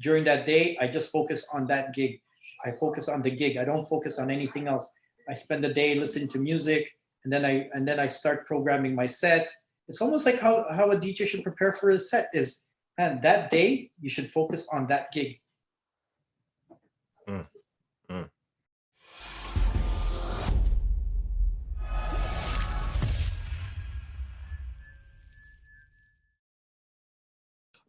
during that day, I just focus on that gig. I focus on the gig. I don't focus on anything else. I spend the day listening to music, and then I start programming my set. It's almost like how a DJ should prepare for his set is, and that day you should focus on that gig. Mm, mm.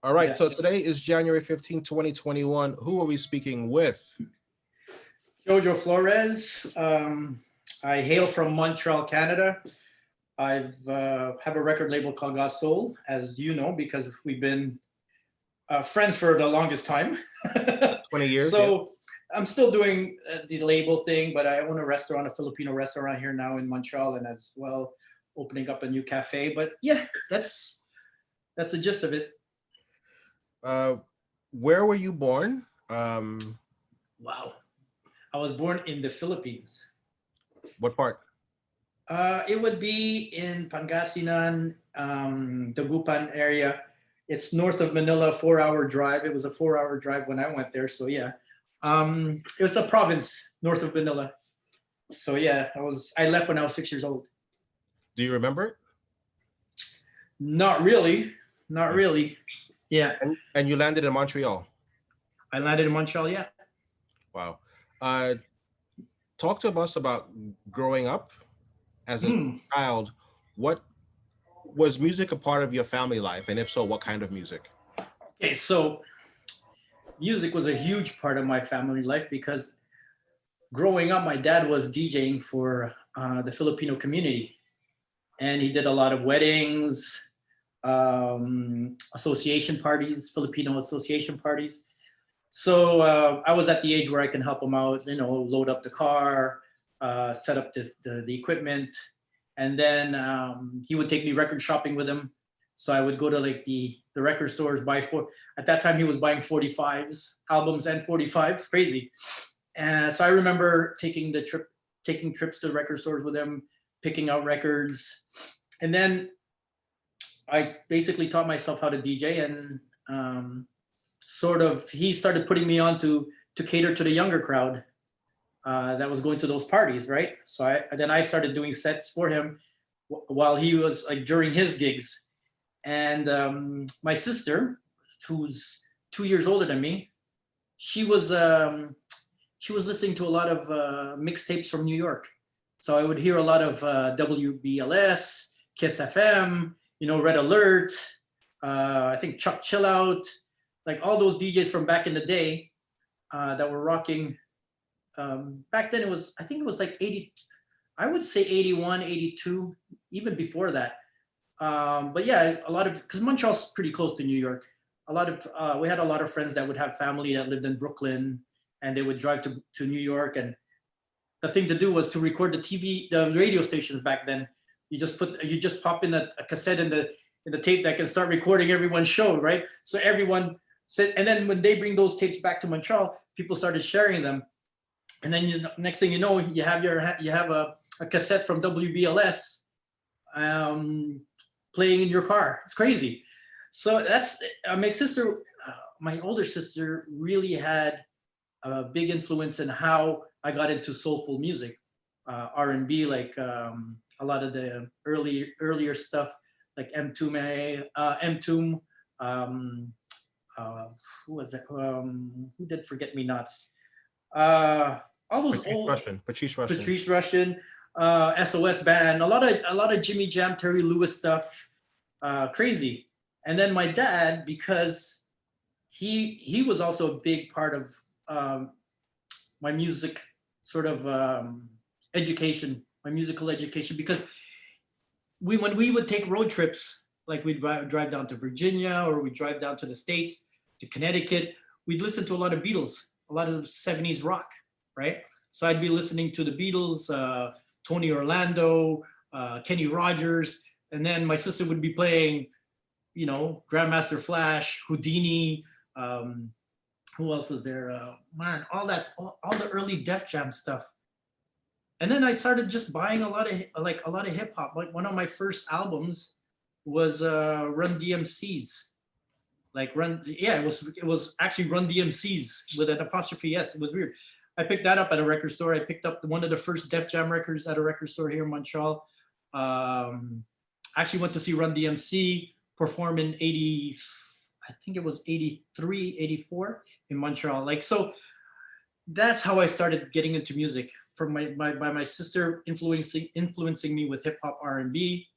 All right, Yeah. so today is January 15, 2021. Who are we speaking with? Jojo Flores. I hail from Montreal, Canada. I've have a record label called Got Soul, as you know, because we've been friends for the longest time. 20 years. So I'm still doing the label thing, but I own a restaurant, a Filipino restaurant here now in Montreal, and as well opening up a new cafe. But yeah, that's the gist of it. Where were you born? Wow, I was born in the Philippines. What part? It would be in Pangasinan, Dagupan area. It's north of Manila, 4-hour drive. It was a 4-hour drive when I went there. So yeah, it was a province north of Manila. So yeah, I left when I was 6 years old. Do you remember it? Not really, not really. Yeah, And you landed in Montreal. I landed in Montreal. Yeah. Wow. Talk to us about growing up as a child. What was music a part of your family life? And if so, what kind of music? Okay, so music was a huge part of my family life because growing up, my dad was DJing for the Filipino community. And he did a lot of weddings, association parties, Filipino association parties. So I was at the age where I can help him out, load up the car, set up the equipment. And then he would take me record shopping with him. So I would go to like the record stores, at that time he was buying 45s, albums and 45s, crazy. And so I remember taking trips to the record stores with him, picking out records. And then I basically taught myself how to DJ, and he started putting me on to cater to the younger crowd that was going to those parties, right? So I started doing sets for him while he was like during his gigs. And my sister, who's 2 years older than me, she was listening to a lot of mixtapes from New York. So I would hear a lot of WBLS, Kiss FM, Red Alert, I think Chuck Chill Out, like all those DJs from back in the day that were rocking. Back then I think it was like 80, I would say 81, 82, even before that. But yeah, because Montreal's pretty close to New York. We had a lot of friends that would have family that lived in Brooklyn, and they would drive to New York. And the thing to do was to record the radio stations back then. You just pop in a cassette in the tape that can start recording everyone's show, right? So everyone said, and then when they bring those tapes back to Montreal, people started sharing them. And then next thing you know, you have a cassette from WBLS playing in your car. It's crazy. So that's my older sister really had a big influence in how I got into soulful music, R&B, like a lot of the earlier stuff, like M-Tomb, who was that? Who did Forget Me Nots? All those Patrice Russian, SOS Band, a lot of Jimmy Jam, Terry Lewis stuff, crazy. And then my dad, because he was also a big part of my music sort of education, my musical education, because when we would take road trips, like we'd drive down to Virginia or we'd drive down to the States, to Connecticut, we'd listen to a lot of Beatles, a lot of 70s rock, right? So I'd be listening to the Beatles, Tony Orlando, Kenny Rogers, and then my sister would be playing, Grandmaster Flash, Houdini, who else was there? All the early Def Jam stuff. And then I started just buying a lot of hip hop. Like one of my first albums was Run DMC's. like Run. Yeah, it was actually Run DMC's with an apostrophe S. It was weird. I picked that up at a record store. I picked up one of the first Def Jam records at a record store here in Montreal. Actually went to see Run DMC perform in 80, I think it was 83, 84 in Montreal. Like, so that's how I started getting into music, from by my sister influencing me with hip hop, R&B,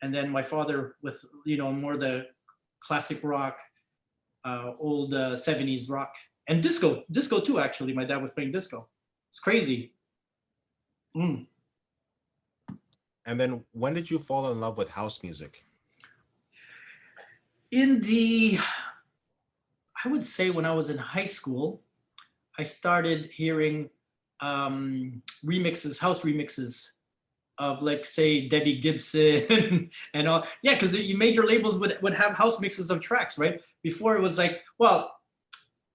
and then my father with, you know, more the classic rock, old 70s rock, and disco too. Actually, my dad was playing disco. It's crazy. And then when did you fall in love with house music? I would say when I was in high school, I started hearing remixes, house remixes of, like, say, Debbie Gibson and all. Yeah, because the major labels would have house mixes of tracks, right? Before it was like, well,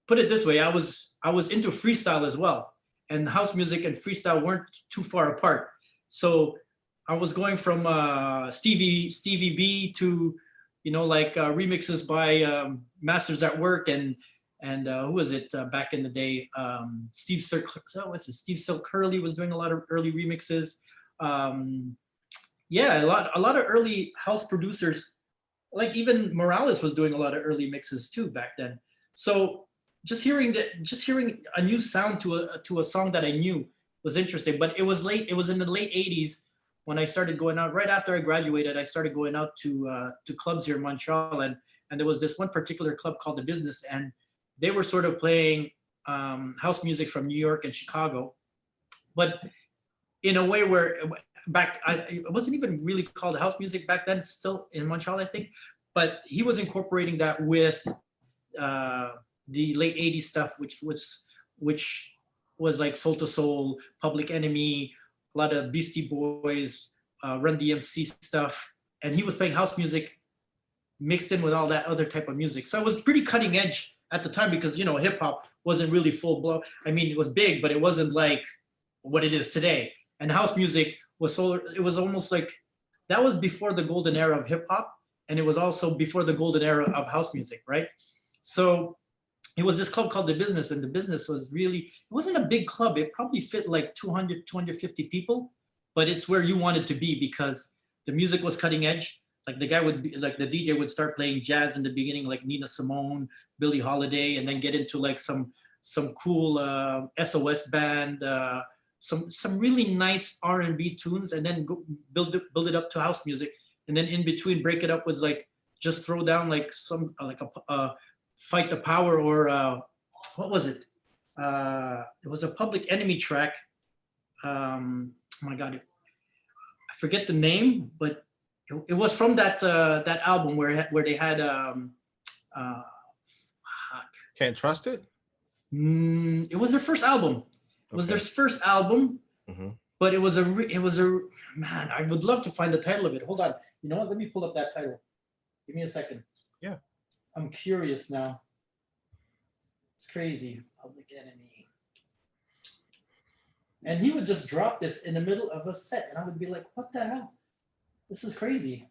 put it this way, I was into freestyle as well, and house music and freestyle weren't too far apart. So I was going from Stevie B to, you know, like remixes by Masters at Work and who was it back in the day? Steve Silk Curly was doing a lot of early remixes. Yeah, a lot of early house producers, like even Morales was doing a lot of early mixes too back then. So just hearing a new sound to a song that I knew was interesting. But it was in the late 80s when I started going out. Right after I graduated, I started going out to clubs here in Montreal, and there was this one particular club called The Business, and they were sort of playing house music from New York and Chicago, but in a way where it wasn't even really called house music back then, still in Montreal, I think, but he was incorporating that with the late 80s stuff, which was like Soul to Soul, Public Enemy, a lot of Beastie Boys, Run DMC stuff, and he was playing house music mixed in with all that other type of music. So it was pretty cutting edge at the time, because, you know, hip hop wasn't really full blown. I mean, it was big, but it wasn't like what it is today. And house music was it was almost like, that was before the golden era of hip hop, and it was also before the golden era of house music, right? So it was this club called The Business, and The Business was really, it wasn't a big club. It probably fit like 200, 250 people, but it's where you wanted to be because the music was cutting edge. Like the DJ would start playing jazz in the beginning, like Nina Simone, Billie Holiday, and then get into like some cool SOS band, some really nice R&B tunes, and then go build it up to house music, and then in between break it up with like just throw down like some like a Fight the Power, or what was it? It was a Public Enemy track. Oh my God, I forget the name, but it was from that album where they had Can't Trust It? It was their first album. It was their first album, but it was a man. I would love to find the title of it. Hold on. You know what? Let me pull up that title. Give me a second. Yeah. I'm curious now. It's crazy. Public Enemy. And he would just drop this in the middle of a set, and I would be like, what the hell? This is crazy.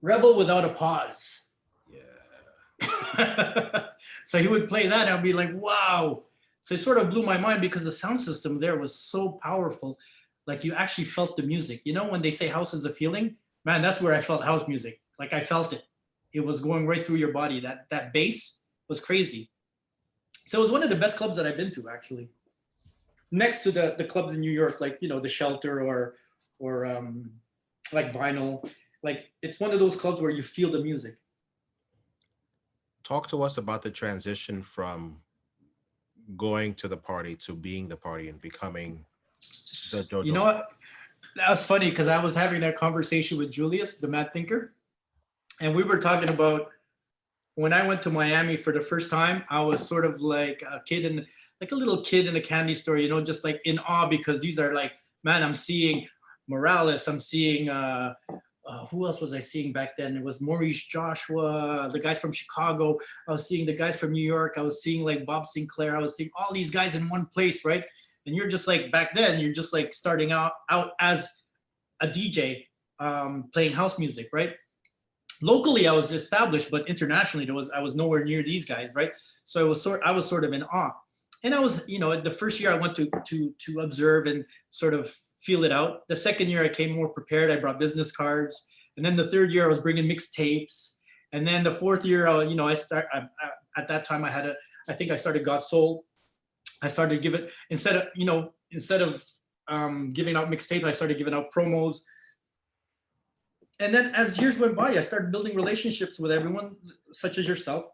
Rebel Without a Pause. Yeah. So he would play that, and I'd be like, wow. So it sort of blew my mind because the sound system there was so powerful. Like you actually felt the music. You know, when they say house is a feeling, man, that's where I felt house music. Like I felt it. It was going right through your body. That bass was crazy. So it was one of the best clubs that I've been to, actually. Next to the clubs in New York, like, you know, the Shelter or like Vinyl. Like it's one of those clubs where you feel the music. Talk to us about the transition from going to the party to being the party and becoming the Jojo. You know what? That was funny because I was having that conversation with Julius, the Mad Thinker, and we were talking about when I went to Miami for the first time. I was sort of like a little kid in a candy store, you know, just like in awe because these are like, man, I'm seeing Morales, I'm seeing who else was I seeing back then? It was Maurice Joshua, the guys from Chicago. I was seeing the guys from New York. I was seeing like Bob Sinclair. I was seeing all these guys in one place, right? And you're just like, back then, you're just like starting out as a DJ playing house music, right? locally I was established, but internationally I was nowhere near these guys, right? So I was sort of in awe. And I was, the first year I went to observe and sort of feel it out. The second year I came more prepared. I brought business cards. And then the third year I was bringing mixtapes. And then the fourth year, at that time I think I started Got Soul. I started giving, instead of giving out mixtapes, I started giving out promos. And then as years went by, I started building relationships with everyone, such as yourself.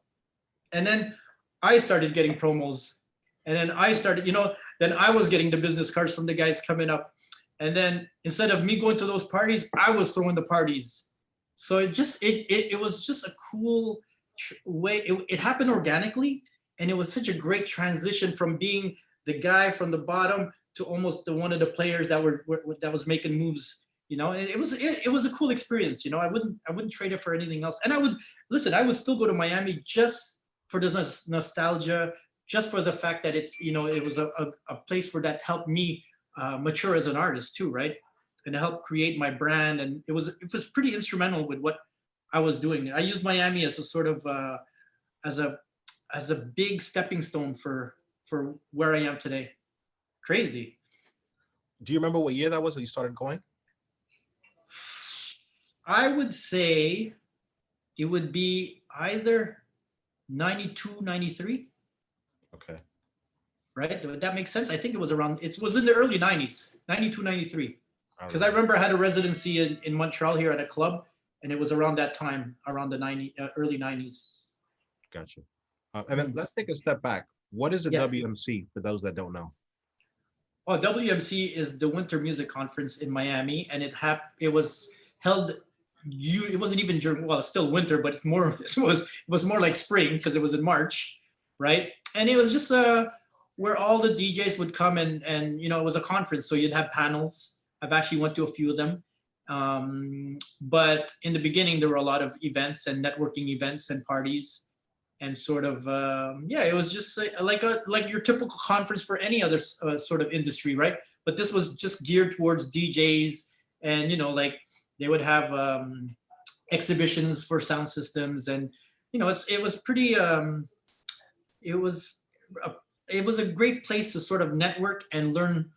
And then I started getting promos. And then I started, then I was getting the business cards from the guys coming up. And then instead of me going to those parties, I was throwing the parties. So it was just a cool way. It happened organically. And it was such a great transition from being the guy from the bottom to almost one of the players that was making moves. And it was a cool experience. I wouldn't trade it for anything else. And I would still go to Miami just for the nostalgia, just for the fact that it's, it was a place for that helped me mature as an artist too, right? And to help create my brand. And it was pretty instrumental with what I was doing. I used Miami as a sort of, as a big stepping stone for where I am today. Crazy. Do you remember what year that was that you started going? I would say it would be either 92, 93. Okay. Right? Would that make sense? I think it was in the early 90s, 92, 93. Because I remember I had a residency in Montreal here at a club, and it was around that time, around the early 90s. Gotcha. And then let's take a step back. What is a WMC for those that don't know? Oh, WMC is the Winter Music Conference in Miami, and it was held. It wasn't even during, well, it's still winter, but it was more like spring because it was in March, right? And it was just where all the DJs would come and it was a conference, so you'd have panels. I've actually went to a few of them, but in the beginning there were a lot of events and networking events and parties, and sort of it was just like your typical conference for any other sort of industry, right? But this was just geared towards DJs, and they would have exhibitions for sound systems, and it was pretty. It was a great place to sort of network and learn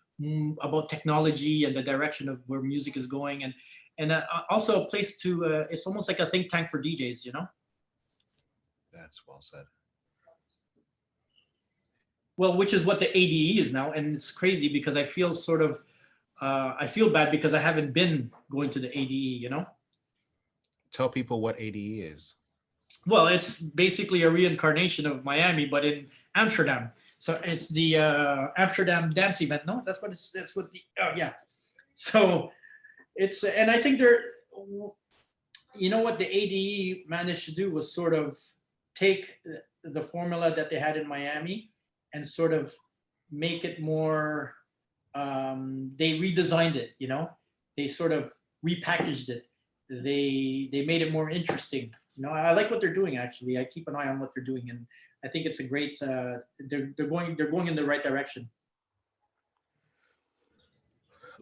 about technology and the direction of where music is going, and also a place to. It's almost like a think tank for DJs, That's well said. Well, which is what the ADE is now, and it's crazy because I feel sort of. I feel bad because I haven't been going to the ADE, Tell people what ADE is. Well, it's basically a reincarnation of Miami, but in Amsterdam. So it's the Amsterdam dance event. No, that's what yeah. So it's, and I think what the ADE managed to do was sort of take the formula that they had in Miami and sort of make it more, they redesigned it, they sort of repackaged it. They made it more interesting. I like what they're doing, actually. I keep an eye on what they're doing, and I think it's a great, they're going in the right direction.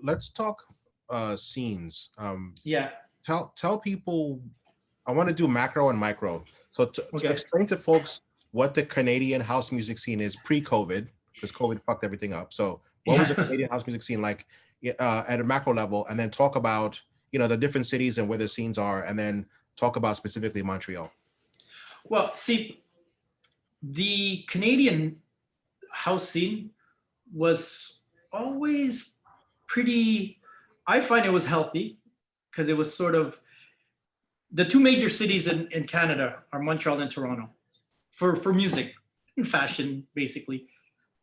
Let's talk scenes. Yeah. Tell people, I want to do macro and micro. So to explain to folks what the Canadian house music scene is pre-COVID, because COVID fucked everything up. So what was the Canadian house music scene like at a macro level? And then talk about, the different cities and where the scenes are, and then talk about specifically Montreal. Well, see, the Canadian house scene was always pretty, I find it was healthy, because it was sort of, the two major cities in Canada are Montreal and Toronto for music and fashion, basically.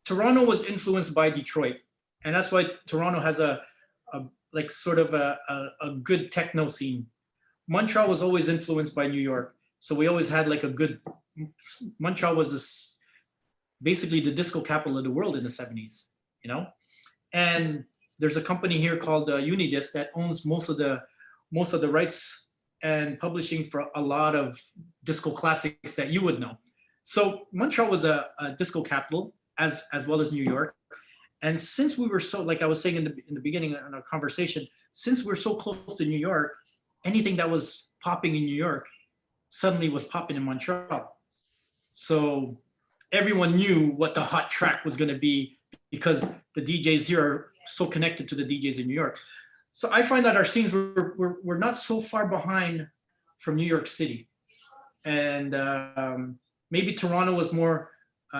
Toronto was influenced by Detroit, and that's why Toronto has a good techno scene. Montreal was always influenced by New York, so we always had like a good. Montreal was basically the disco capital of the world in the 70s, And there's a company here called Unidisc that owns most of the rights and publishing for a lot of disco classics that you would know. So Montreal was a disco capital as well as New York. And since we were so, like I was saying in the beginning in our conversation, since we're so close to New York, anything that was popping in New York suddenly was popping in Montreal. So everyone knew what the hot track was going to be because the DJs here are so connected to the DJs in New York. So I find that our scenes were not so far behind from New York City. And maybe Toronto was more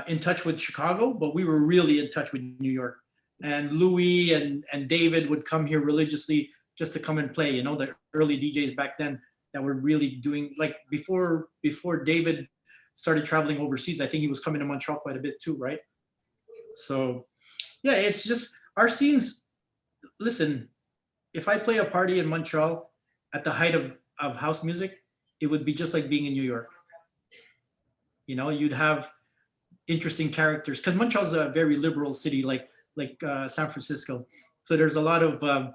in touch with Chicago, but we were really in touch with New York. And Louis and David would come here religiously just to come and play, you know, the early DJs back then that were really doing, like before David started traveling overseas, I think he was coming to Montreal quite a bit too, right? So yeah, it's just our scenes. Listen, if I play a party in Montreal at the height of house music, it would be just like being in New York. You know, you'd have interesting characters because Montreal's a very liberal city, like San Francisco. So there's a lot of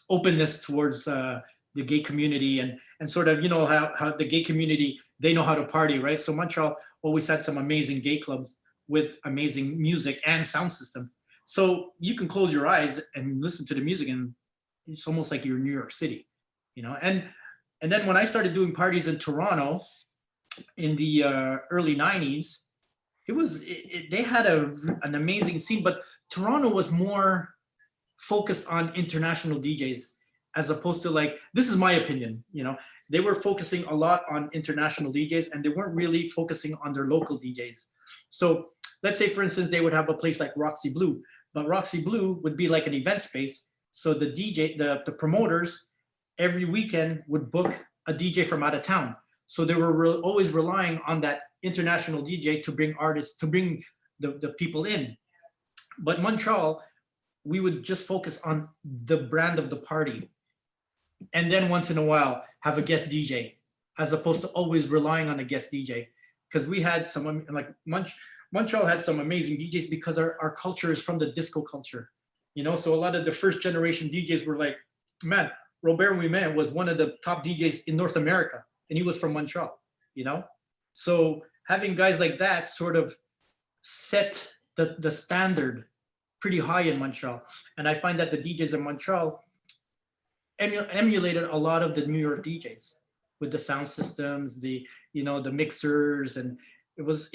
openness towards the gay community and sort of, you know, how the gay community, they know how to party, right? So Montreal always had some amazing gay clubs with amazing music and sound system. So you can close your eyes and listen to the music and it's almost like you're in New York City, you know? And then when I started doing parties in Toronto in the early 90s, they had an amazing scene, but Toronto was more focused on international DJs as opposed to, like, this is my opinion, you know, they were focusing a lot on international DJs and they weren't really focusing on their local DJs. So let's say, for instance, they would have a place like Roxy Blue, but Roxy Blue would be like an event space. So the DJ, the promoters every weekend would book a DJ from out of town. So they were always relying on that international DJ to bring artists, to bring the people in. But Montreal, we would just focus on the brand of the party. And then once in a while, have a guest DJ, as opposed to always relying on a guest DJ. Because we had some, like Montreal had some amazing DJs because our culture is from the disco culture. You know, so a lot of the first generation DJs were like, man, Robert Ouimet was one of the top DJs in North America, and he was from Montreal, you know? So having guys like that sort of set the standard pretty high in Montreal. And I find that the DJs in Montreal emulated a lot of the New York DJs with the sound systems, the mixers, and it was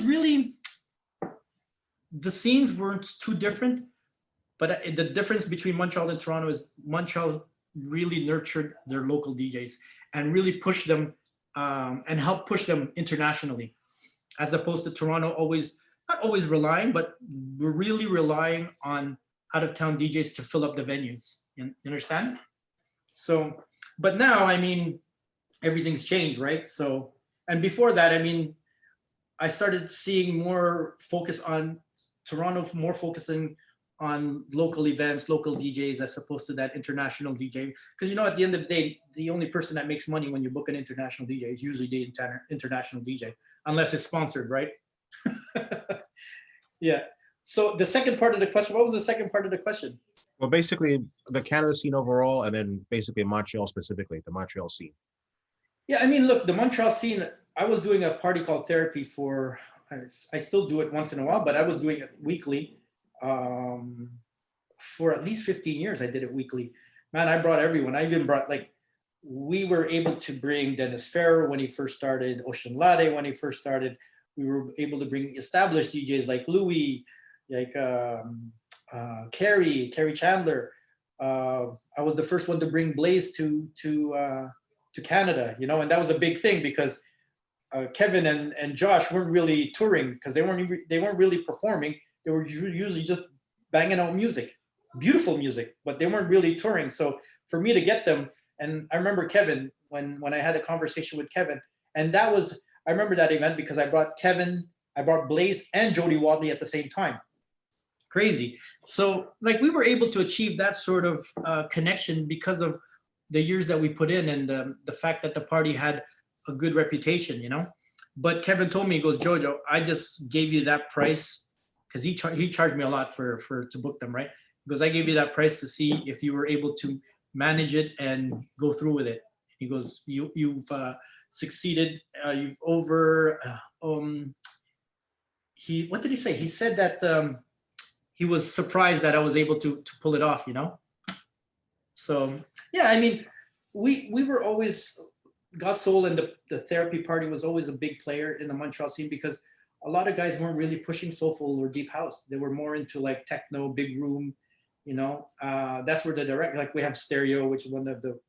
really, the scenes weren't too different, but the difference between Montreal and Toronto is Montreal really nurtured their local DJs and really pushed them and helped push them internationally, as opposed to Toronto not always relying, but we're really relying on out-of-town DJs to fill up the venues. You understand? So, but now, I mean, everything's changed, right? So, and before that, I mean, I started seeing more focus on Toronto, more focusing on local events, local DJs, as opposed to that international DJ. Because, you know, at the end of the day, the only person that makes money when you book an international DJ is usually the international DJ, unless it's sponsored, right? Yeah. So the second part of the question, what was the second part of the question? Well, basically the Canada scene overall, and then basically Montreal specifically, the Montreal scene. Yeah, I mean, look, the Montreal scene, I was doing a party called Therapy I still do it once in a while, but I was doing it weekly. For at least 15 years, I did it weekly. Man, I brought everyone. I even brought, like, we were able to bring Dennis Ferrer when he first started, Ocean Latte when he first started. We were able to bring established DJs like Louis, like Carrie Chandler. I was the first one to bring Blaze to Canada, you know, and that was a big thing because Kevin and Josh weren't really touring because they weren't really performing. They were usually just banging out music, beautiful music, but they weren't really touring. So for me to get them, and I remember Kevin when I had a conversation with Kevin, and I remember that event because I brought Kevin, I brought Blaze and Jody Wadley at the same time. Crazy. So, like, we were able to achieve that sort of connection because of the years that we put in and the fact that the party had a good reputation, you know. But Kevin told me, he goes, Jojo, I just gave you that price because he charged me a lot to book them, right? Because I gave you that price to see if you were able to manage it and go through with it. He goes, you've succeeded. You've over. What did he say? He said that he was surprised that I was able to pull it off, you know. So yeah, I mean, we were always Got Soul, and the Therapy Party was always a big player in the Montreal scene because a lot of guys weren't really pushing soulful or deep house. They were more into like techno, big room, you know. That's where the direct, like we have Stereo, which is one of the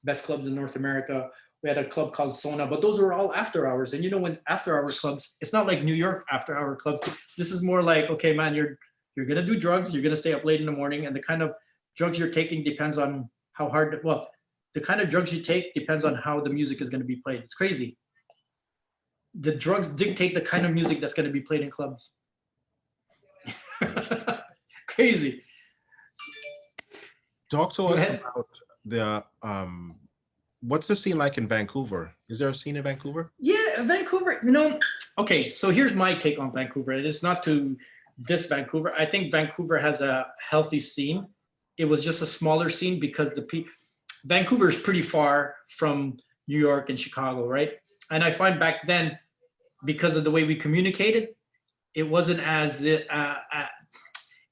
best clubs in North America. We had a club called Sona, but those were all after hours. And you know, when after hour clubs, it's not like New York after hour clubs. This is more like, okay, man, you're gonna do drugs, you're gonna stay up late in the morning, and the kind of drugs you're taking depends on how hard. Well, the kind of drugs you take depends on how the music is going to be played. It's crazy. The drugs dictate the kind of music that's going to be played in clubs. Crazy. Talk to us about the what's the scene like in Vancouver? Is there a scene in Vancouver? Yeah, Vancouver, you know, okay, so here's my take on Vancouver. It is not to diss Vancouver. I think Vancouver has a healthy scene. It was just a smaller scene because Vancouver is pretty far from New York and Chicago, right? And I find back then, because of the way we communicated, it wasn't as it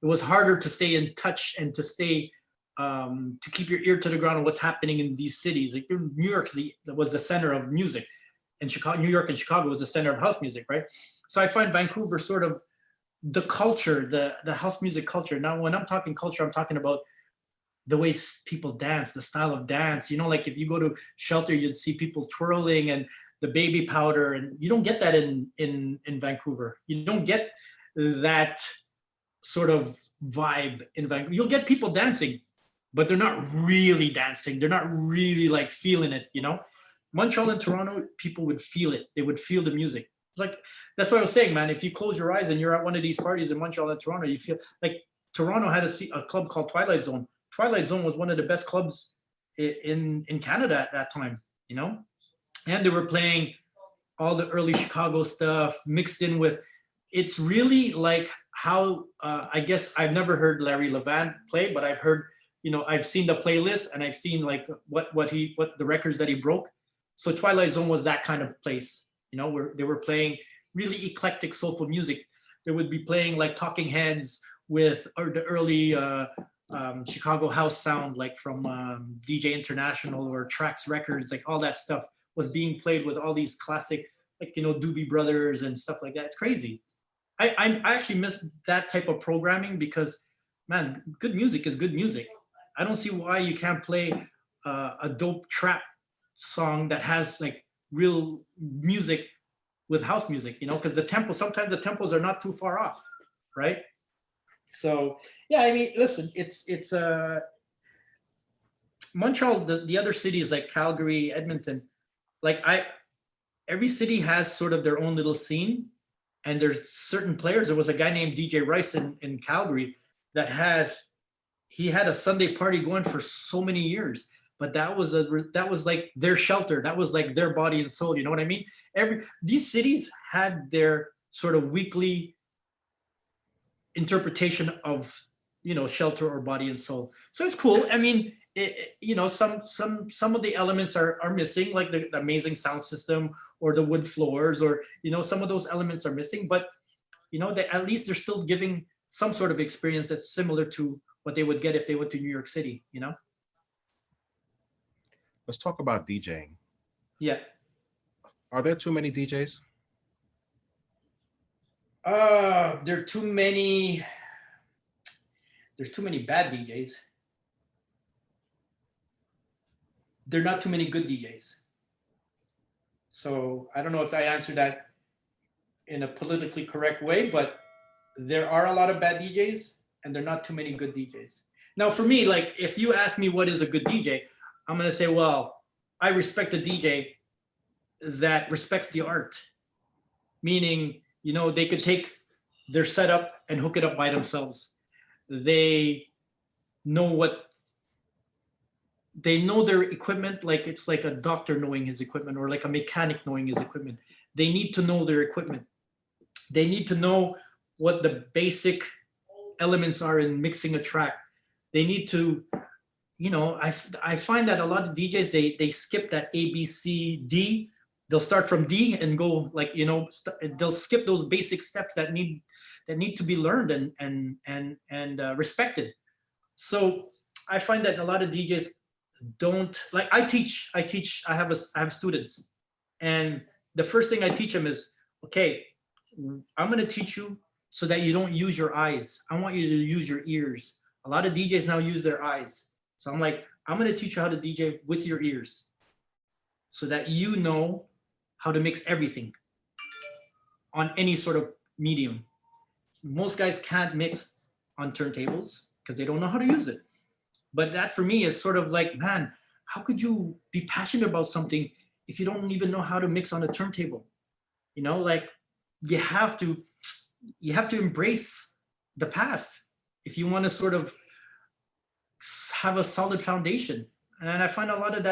was harder to stay in touch and to stay to keep your ear to the ground on what's happening in these cities. Like New York was the center of music, and New York and Chicago was the center of house music, right? So I find Vancouver sort of the culture, the house music culture. Now, when I'm talking culture, I'm talking about the way people dance, the style of dance. You know, like if you go to Shelter, you'd see people twirling and the baby powder, and you don't get that in Vancouver. You don't get that sort of vibe in Vancouver. You'll get people dancing, but they're not really dancing. They're not really like feeling it, you know? Montreal and Toronto, people would feel it. They would feel the music. Like, that's what I was saying, man. If you close your eyes and you're at one of these parties in Montreal and Toronto, you feel like Toronto had a club called Twilight Zone. Twilight Zone was one of the best clubs in Canada at that time, you know? And they were playing all the early Chicago stuff mixed in with, it's really like how, I guess I've never heard Larry Levan play, but I've heard, you know, I've seen the playlist and I've seen like what the records that he broke. So Twilight Zone was that kind of place, you know, where they were playing really eclectic soulful music. They would be playing like Talking Heads with or the early Chicago house sound, like from DJ International or Trax Records, like all that stuff was being played with all these classic, like, you know, Doobie Brothers and stuff like that. It's crazy. I actually miss that type of programming because, man, good music is good music. I don't see why you can't play a dope trap song that has like real music with house music, you know, because sometimes the tempos are not too far off, right? So yeah, I mean, listen, it's Montreal, the other cities like Calgary, Edmonton, like every city has sort of their own little scene, and there's certain players. There was a guy named DJ Rice in Calgary that had a Sunday party going for so many years, but that was like their shelter. That was like their body and soul. You know what I mean? These cities had their sort of weekly interpretation of, you know, shelter or body and soul. So it's cool. I mean, you know, some of the elements are missing, like the amazing sound system or the wood floors, or, you know, some of those elements are missing, but, you know, at least they're still giving some sort of experience that's similar to what they would get if they went to New York City, you know? Let's talk about DJing. Yeah. Are there too many DJs? There are too many. There's too many bad DJs. There are not too many good DJs. So I don't know if I answered that in a politically correct way, but there are a lot of bad DJs and there are not too many good DJs. Now, for me, like, if you ask me what is a good DJ, I'm going to say, well, I respect a DJ that respects the art. Meaning, you know, they could take their setup and hook it up by themselves. They know their equipment, like it's like a doctor knowing his equipment or like a mechanic knowing his equipment. They need to know their equipment. They need to know what the basic elements are in mixing a track. They need to, you know, I find that a lot of DJs, they skip that A, B, C, D. They'll start from D and go, like, you know, they'll skip those basic steps that need to be learned and respected. So I find that a lot of DJs don't like. I have students, and the first thing I teach them is, okay, I'm going to teach you so that you don't use your eyes. I want you to use your ears. A lot of DJs now use their eyes. So I'm like, I'm going to teach you how to DJ with your ears so that you know how to mix everything on any sort of medium. Most guys can't mix on turntables because they don't know how to use it. But that for me is sort of like, man, how could you be passionate about something if you don't even know how to mix on a turntable? You know, like you have to embrace the past if you want to sort of have a solid foundation. And I find a lot of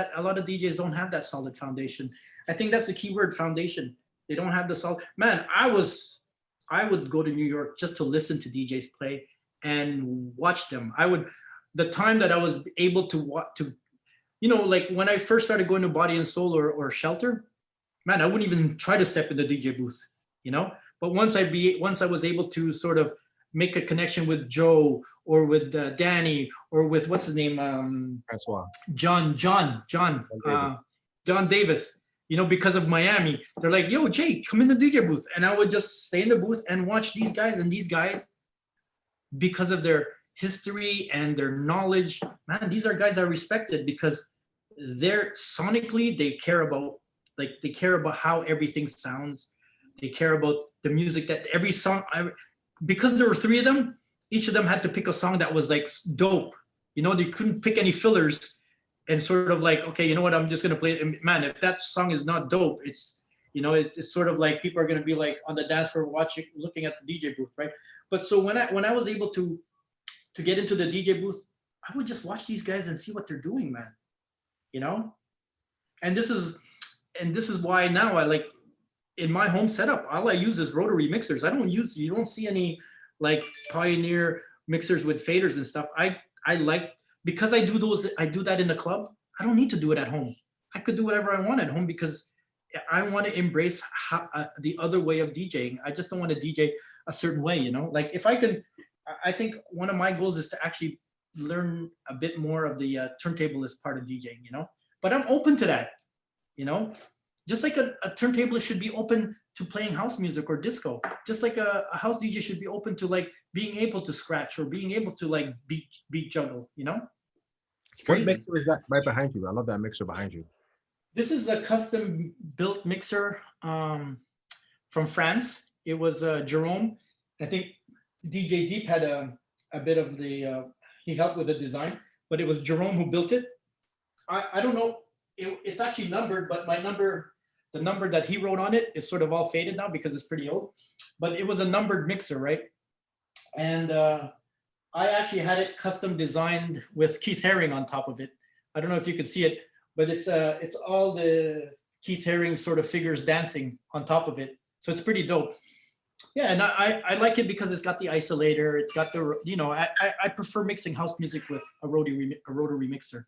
DJs don't have that solid foundation. I think that's the key word, foundation. They don't have the solid. Man, I would go to New York just to listen to DJs play and watch them. The time that I was able to watch, like when I first started going to Body and Soul or Shelter, man, I wouldn't even try to step in the DJ booth, But once I was able to sort of make a connection with Joe or with Danny or with what's his name, Francois. John Davis, because of Miami, they're like, yo, Jay, come in the DJ booth. And I would just stay in the booth and watch these guys, because of their history and their knowledge, man, these are guys I respected because they're sonically, they care about how everything sounds. They care about the music that every song, because there were three of them, each of them had to pick a song that was like dope. They couldn't pick any fillers and sort of like, okay, you know what, I'm just going to play it. And man, if that song is not dope, it's sort of like people are going to be like on the dance floor looking at the DJ booth, right? But so when I was able to get into the DJ booth, I would just watch these guys and see what they're doing, man. And this is why now I like, in my home setup, all I use is rotary mixers. You don't see any like Pioneer mixers with faders and stuff. I like, because I do that in the club, I don't need to do it at home. I could do whatever I want at home because I want to embrace the other way of DJing. I just don't want to DJ a certain way, Like if I can, I think one of my goals is to actually learn a bit more of the turntablist part of DJing, But I'm open to that, Just like a turntable should be open to playing house music or disco. Just like a house DJ should be open to like being able to scratch or being able to like beat juggle, What mixer is that right behind you? I love that mixer behind you. This is a custom built mixer from France. It was Jerome. I think DJ Deep had a bit of he helped with the design, but it was Jerome who built it. I don't know. It's actually numbered, but the number that he wrote on it is sort of all faded now because it's pretty old. But it was a numbered mixer, right? And I actually had it custom designed with Keith Haring on top of it. I don't know if you can see it, but it's all the Keith Haring sort of figures dancing on top of it. So it's pretty dope. Yeah, and I like it because it's got the isolator. It's got the, I prefer mixing house music with a rotary mixer.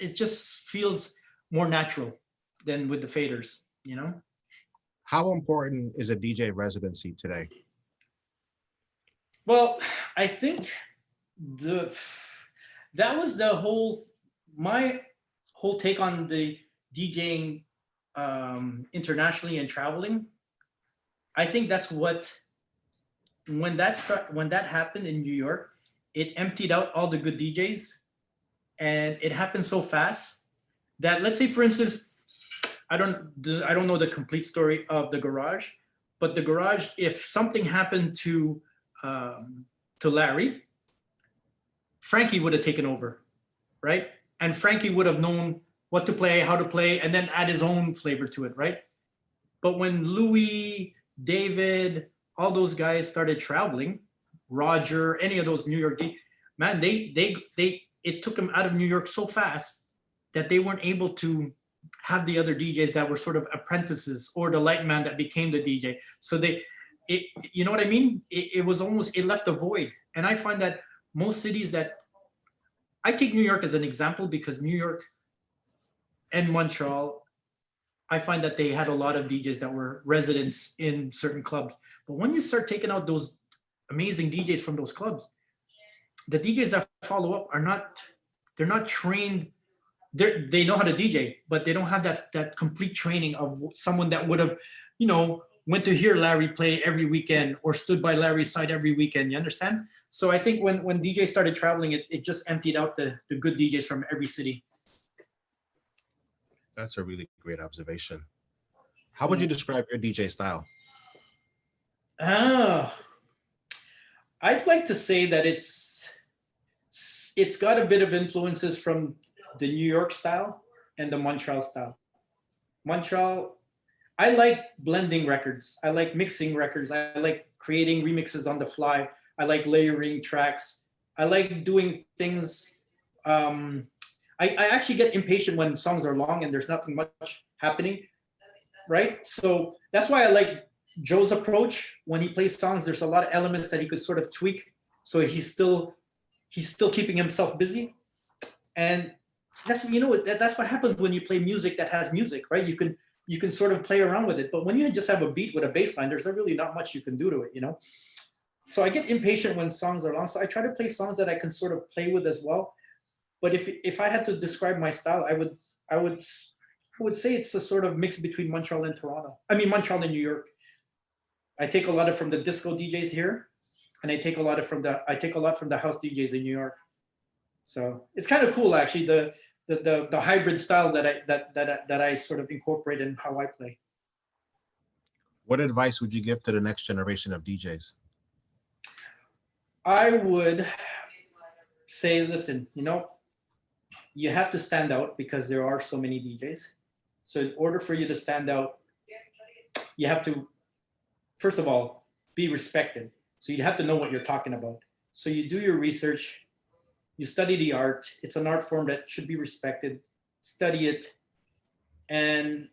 It just feels more natural than with the faders, How important is a DJ residency today? Well, I think that was my whole take on the DJing internationally and traveling. I think that's when that happened in New York, it emptied out all the good DJs, and it happened so fast that, let's say, for instance, I don't know the complete story of the Garage, but the Garage, if something happened to Larry, Frankie would have taken over, right? And Frankie would have known what to play, how to play, and then add his own flavor to it, right? But when Louis, David, all those guys started traveling, Roger, any of those New York, man, it took them out of New York so fast that they weren't able to have the other DJs that were sort of apprentices or the light man that became the DJ. So you know what I mean? It was almost, it left a void. And I find that most cities I take New York as an example because New York and Montreal, I find that they had a lot of DJs that were residents in certain clubs. But when you start taking out those amazing DJs from those clubs, the DJs that follow up are not they're not trained. They know how to DJ, but they don't have that complete training of someone that would have, you know, went to hear Larry play every weekend or stood by Larry's side every weekend. You understand? So I think when DJs started traveling, it just emptied out the good DJs from every city. That's a really great observation. How would you describe your DJ style? I'd like to say that it's got a bit of influences from the New York style and the Montreal style. Montreal, I like blending records. I like mixing records. I like creating remixes on the fly. I like layering tracks. I like doing things. I actually get impatient when songs are long and there's nothing much happening, right? So that's why I like Joe's approach. When he plays songs, there's a lot of elements that he could sort of tweak. So he's still keeping himself busy. And that's, you know, that's what happens when you play music that has music, right? You can sort of play around with it. But when you just have a beat with a bass line, there's really not much you can do to it, you know? So I get impatient when songs are long. So I try to play songs that I can sort of play with as well. But if I had to describe my style, I would say it's a sort of mix between Montreal and Toronto. I mean, Montreal and New York. I take a lot from the disco DJs here, and I take a lot from the house DJs in New York. So it's kind of cool, actually, the hybrid style that I sort of incorporate in how I play. What advice would you give to the next generation of DJs? I would say, listen, you know, you have to stand out because there are so many DJs. So in order for you to stand out, you have to, first of all, be respected. So you have to know what you're talking about. So you do your research, you study the art. It's an art form that should be respected. Study it. And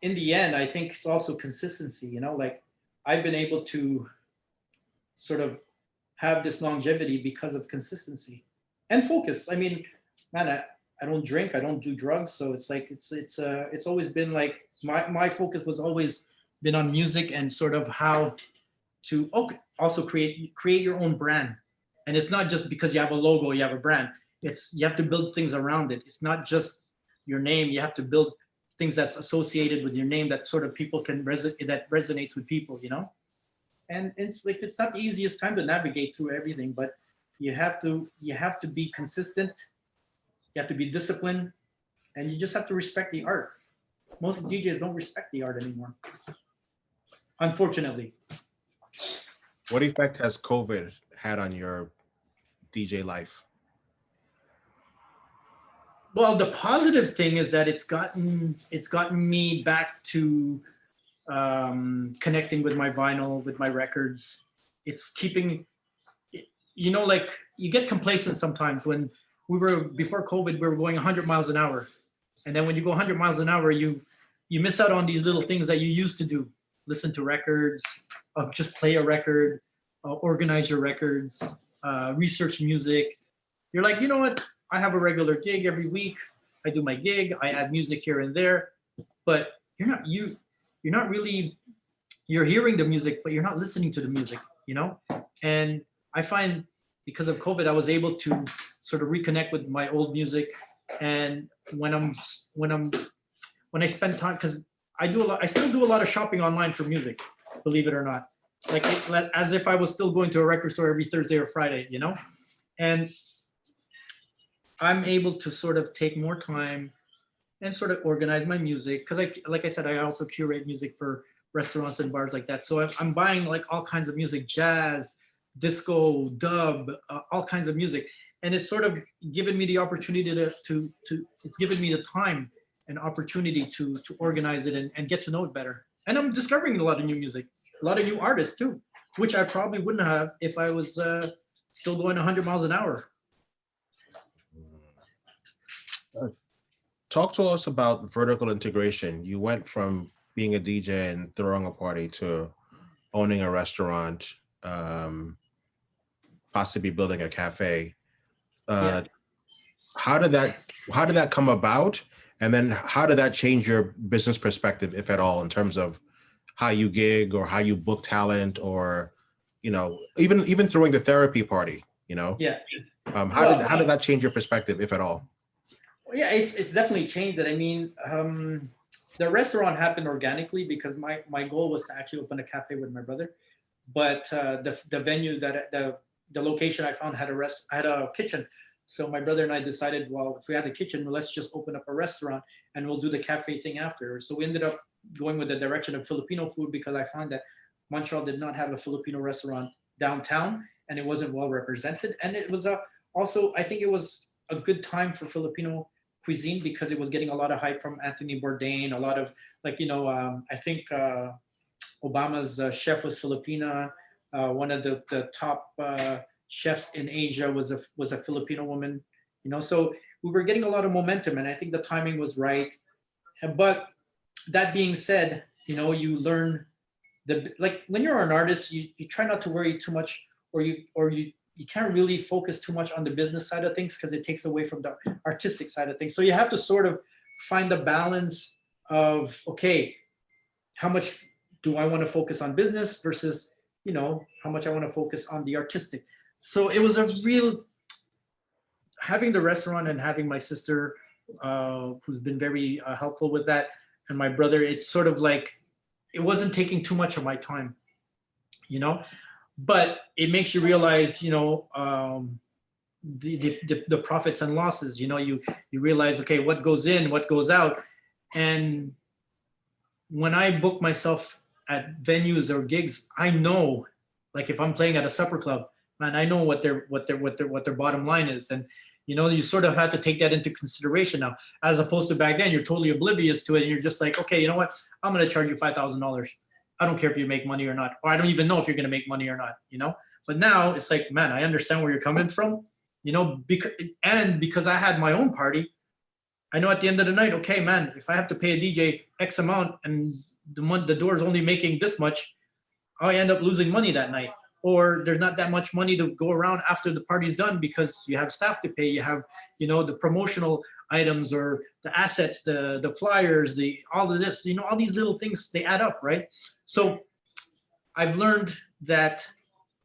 in the end, I think it's also consistency, you know, like I've been able to sort of have this longevity because of consistency and focus. I mean, man, I don't drink, I don't do drugs. So it's like, it's always been like, my focus was always been on music and sort of how to also create your own brand. And it's not just because you have a logo, you have a brand. You have to build things around it. It's not just your name. You have to build things that's associated with your name that sort of people can that resonates with people, you know? And it's like, it's not the easiest time to navigate through everything, but you have to be consistent. You have to be disciplined, and you just have to respect the art. Most DJs don't respect the art anymore, unfortunately. What effect has COVID had on your DJ life? Well, the positive thing is that it's gotten me back to connecting with my vinyl, with my records. It's keeping, you know, like you get complacent sometimes. When before COVID, we were going 100 miles an hour. And then when you go 100 miles an hour, you miss out on these little things that you used to do. Listen to records, just play a record, organize your records, research music. You're like, you know what? I have a regular gig every week. I do my gig. I add music here and there, but you're hearing the music, but you're not listening to the music, you know? And I find because of COVID, I was able to sort of reconnect with my old music. And when I spend time, because I still do a lot of shopping online for music, believe it or not. Like as if I was still going to a record store every Thursday or Friday, you know? And I'm able to sort of take more time and sort of organize my music. Because like I said, I also curate music for restaurants and bars like that. So I'm buying like all kinds of music, jazz, disco, dub, all kinds of music. And it's sort of given me the opportunity it's given me the time and opportunity to organize it and get to know it better. And I'm discovering a lot of new music, a lot of new artists too, which I probably wouldn't have if I was still going 100 miles an hour. Talk to us about vertical integration. You went from being a DJ and throwing a party to owning a restaurant, possibly building a cafe. Yeah. How did that come about? And then how did that change your business perspective, if at all, in terms of how you gig or how you book talent, or, you know, even throwing the therapy party? you know? Yeah. How did that change your perspective, if at all? Yeah, it's definitely changed it. I mean, the restaurant happened organically because my goal was to actually open a cafe with my brother, but the venue the location I found had a kitchen. So my brother and I decided, well, if we had a kitchen, let's just open up a restaurant and we'll do the cafe thing after. So we ended up going with the direction of Filipino food because I found that Montreal did not have a Filipino restaurant downtown and it wasn't well represented. And it was also, I think it was a good time for Filipino cuisine because it was getting a lot of hype from Anthony Bourdain, a lot of I think Obama's chef was Filipina. One of the top chefs in Asia was a Filipino woman, so we were getting a lot of momentum and I think the timing was right. But that being said, you learn like when you're an artist, you try not to worry too much, or you can't really focus too much on the business side of things because it takes away from the artistic side of things. So you have to sort of find the balance of, okay, how much do I want to focus on business versus, how much I want to focus on the artistic. So it was a real, having the restaurant and having my sister, who's been very helpful with that, and my brother, it's sort of like, it wasn't taking too much of my time, but it makes you realize, the profits and losses, you realize, okay, what goes in, what goes out. And when I book myself at venues or gigs, I know, like if I'm playing at a supper club, man, I know what their bottom line is. And, you sort of have to take that into consideration now, as opposed to back then, you're totally oblivious to it. And you're just like, okay, you know what? I'm going to charge you $5,000. I don't care if you make money or not, or I don't even know if you're going to make money or not, But now it's like, man, I understand where you're coming from, because I had my own party, I know at the end of the night, okay, man, if I have to pay a DJ X amount and the door is only making this much, I end up losing money that night. Or there's not that much money to go around after the party's done because you have staff to pay, you have, the promotional items or the assets, the flyers, all of this, all these little things, they add up, right? So I've learned that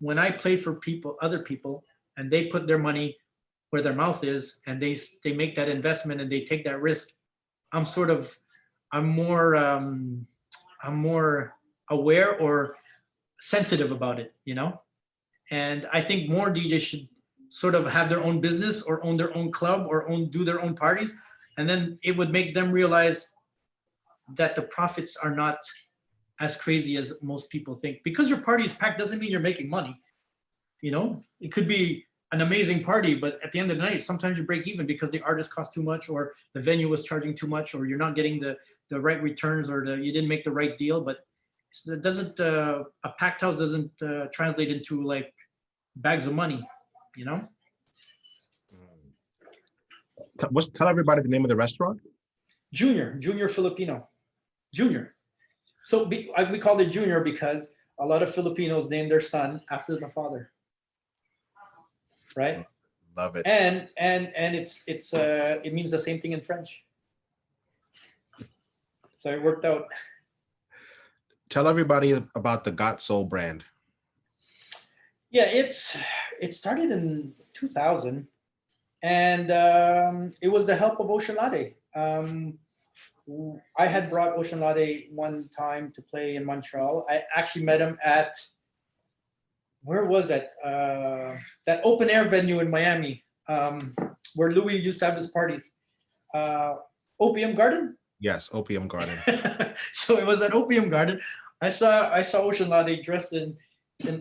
when I play for other people, and they put their money where their mouth is, and they make that investment and they take that risk, I'm more aware or sensitive about it, And I think more DJs should sort of have their own business or own their own club or do their own parties. And then it would make them realize that the profits are not as crazy as most people think. Because your party is packed doesn't mean you're making money. It could be an amazing party, but at the end of the night, sometimes you break even because the artist cost too much, or the venue was charging too much, or you're not getting the right returns, or you didn't make the right deal. But it doesn't, a packed house doesn't translate into like bags of money, Tell everybody the name of the restaurant. Junior Filipino. Junior. So we call it Junior because a lot of Filipinos name their son after the father. Right? Love it. And it means the same thing in French. So it worked out. Tell everybody about the Got Soul brand. Yeah, it started in 2000, and it was the help of Ocean Latte. I had brought Ocean Latte one time to play in Montreal. I actually met him at, where was it? That open air venue in Miami, where Louis used to have his parties. Opium Garden? Yes, Opium Garden. So it was at Opium Garden. I saw Ocean Latte dressed in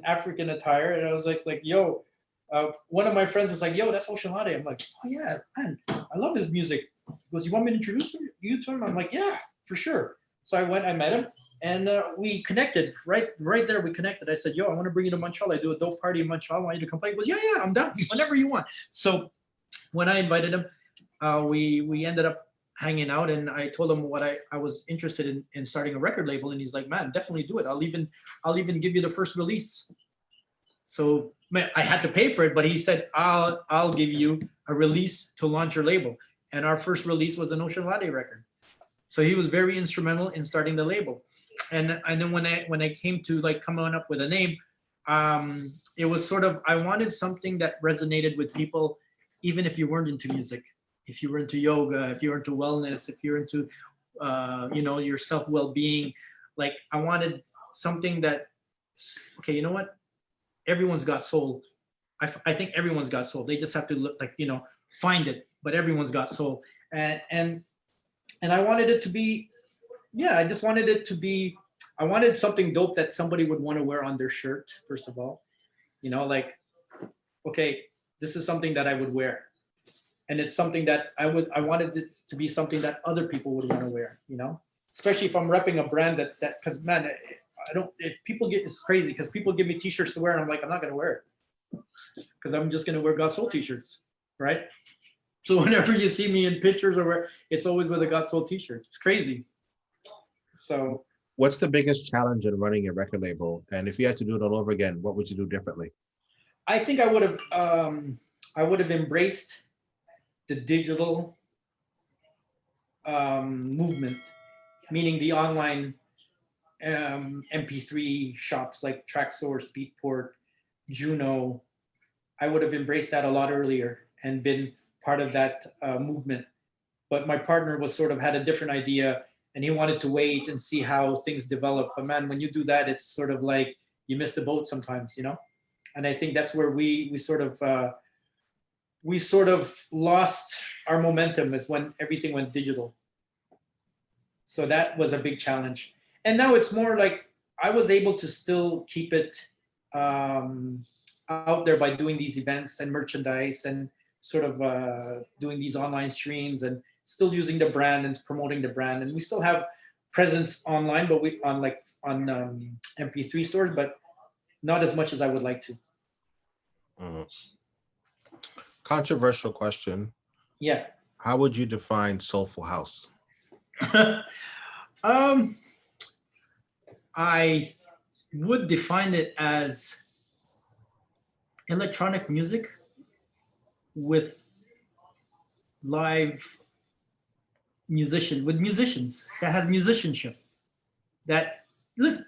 African attire, and I was like, yo, one of my friends was like, yo, that's Ocean Latte. I'm like, oh yeah, man, I love his music. He goes, you want me to introduce you to him? I'm like, yeah, for sure. So I went, I met him, and we connected right there. We connected. I said, yo, I want to bring you to Montreal. I do a dope party in Montreal. I want you to come play. He goes, yeah, I'm down whenever you want. So when I invited him, we ended up hanging out, and I told him what I was interested in starting a record label, and he's like, man, definitely do it. I'll even give you the first release. So man, I had to pay for it, but he said, I'll give you a release to launch your label. And our first release was an Ocean Latte record. So he was very instrumental in starting the label. And then when I came to like coming up with a name, it was sort of, I wanted something that resonated with people, even if you weren't into music, if you were into yoga, if you were into wellness, if you're into, your self well-being. Like I wanted something that, okay, you know what? Everyone's got soul. I think everyone's got soul. They just have to look like, find it, but everyone's got soul. And I wanted it to be, I just wanted it to be, I wanted something dope that somebody would want to wear on their shirt, first of all. Like, okay, this is something that I would wear. And it's something that I wanted it to be something that other people would want to wear, especially if I'm repping a brand that, cause man, it's crazy because people give me t-shirts to wear and I'm like, I'm not going to wear it because I'm just going to wear God Soul t-shirts. Right. So whenever you see me in pictures or where, it's always with a God Soul t-shirt. It's crazy. So what's the biggest challenge in running a record label? And if you had to do it all over again, what would you do differently? I think I would have embraced the digital movement, meaning the online MP3 shops like Traxsource, Beatport, Juno. I would have embraced that a lot earlier and been part of that movement. But my partner was sort of had a different idea and he wanted to wait and see how things develop. But man, when you do that, it's sort of like you miss the boat sometimes, And I think that's where we sort of lost our momentum is when everything went digital. So that was a big challenge. And now it's more like I was able to still keep it out there by doing these events and merchandise and sort of doing these online streams and still using the brand and promoting the brand. And we still have presence online, but on MP3 stores, but not as much as I would like to. Controversial question. Yeah. How would you define soulful house? I would define it as electronic music with live musicians that has musicianship. That listen,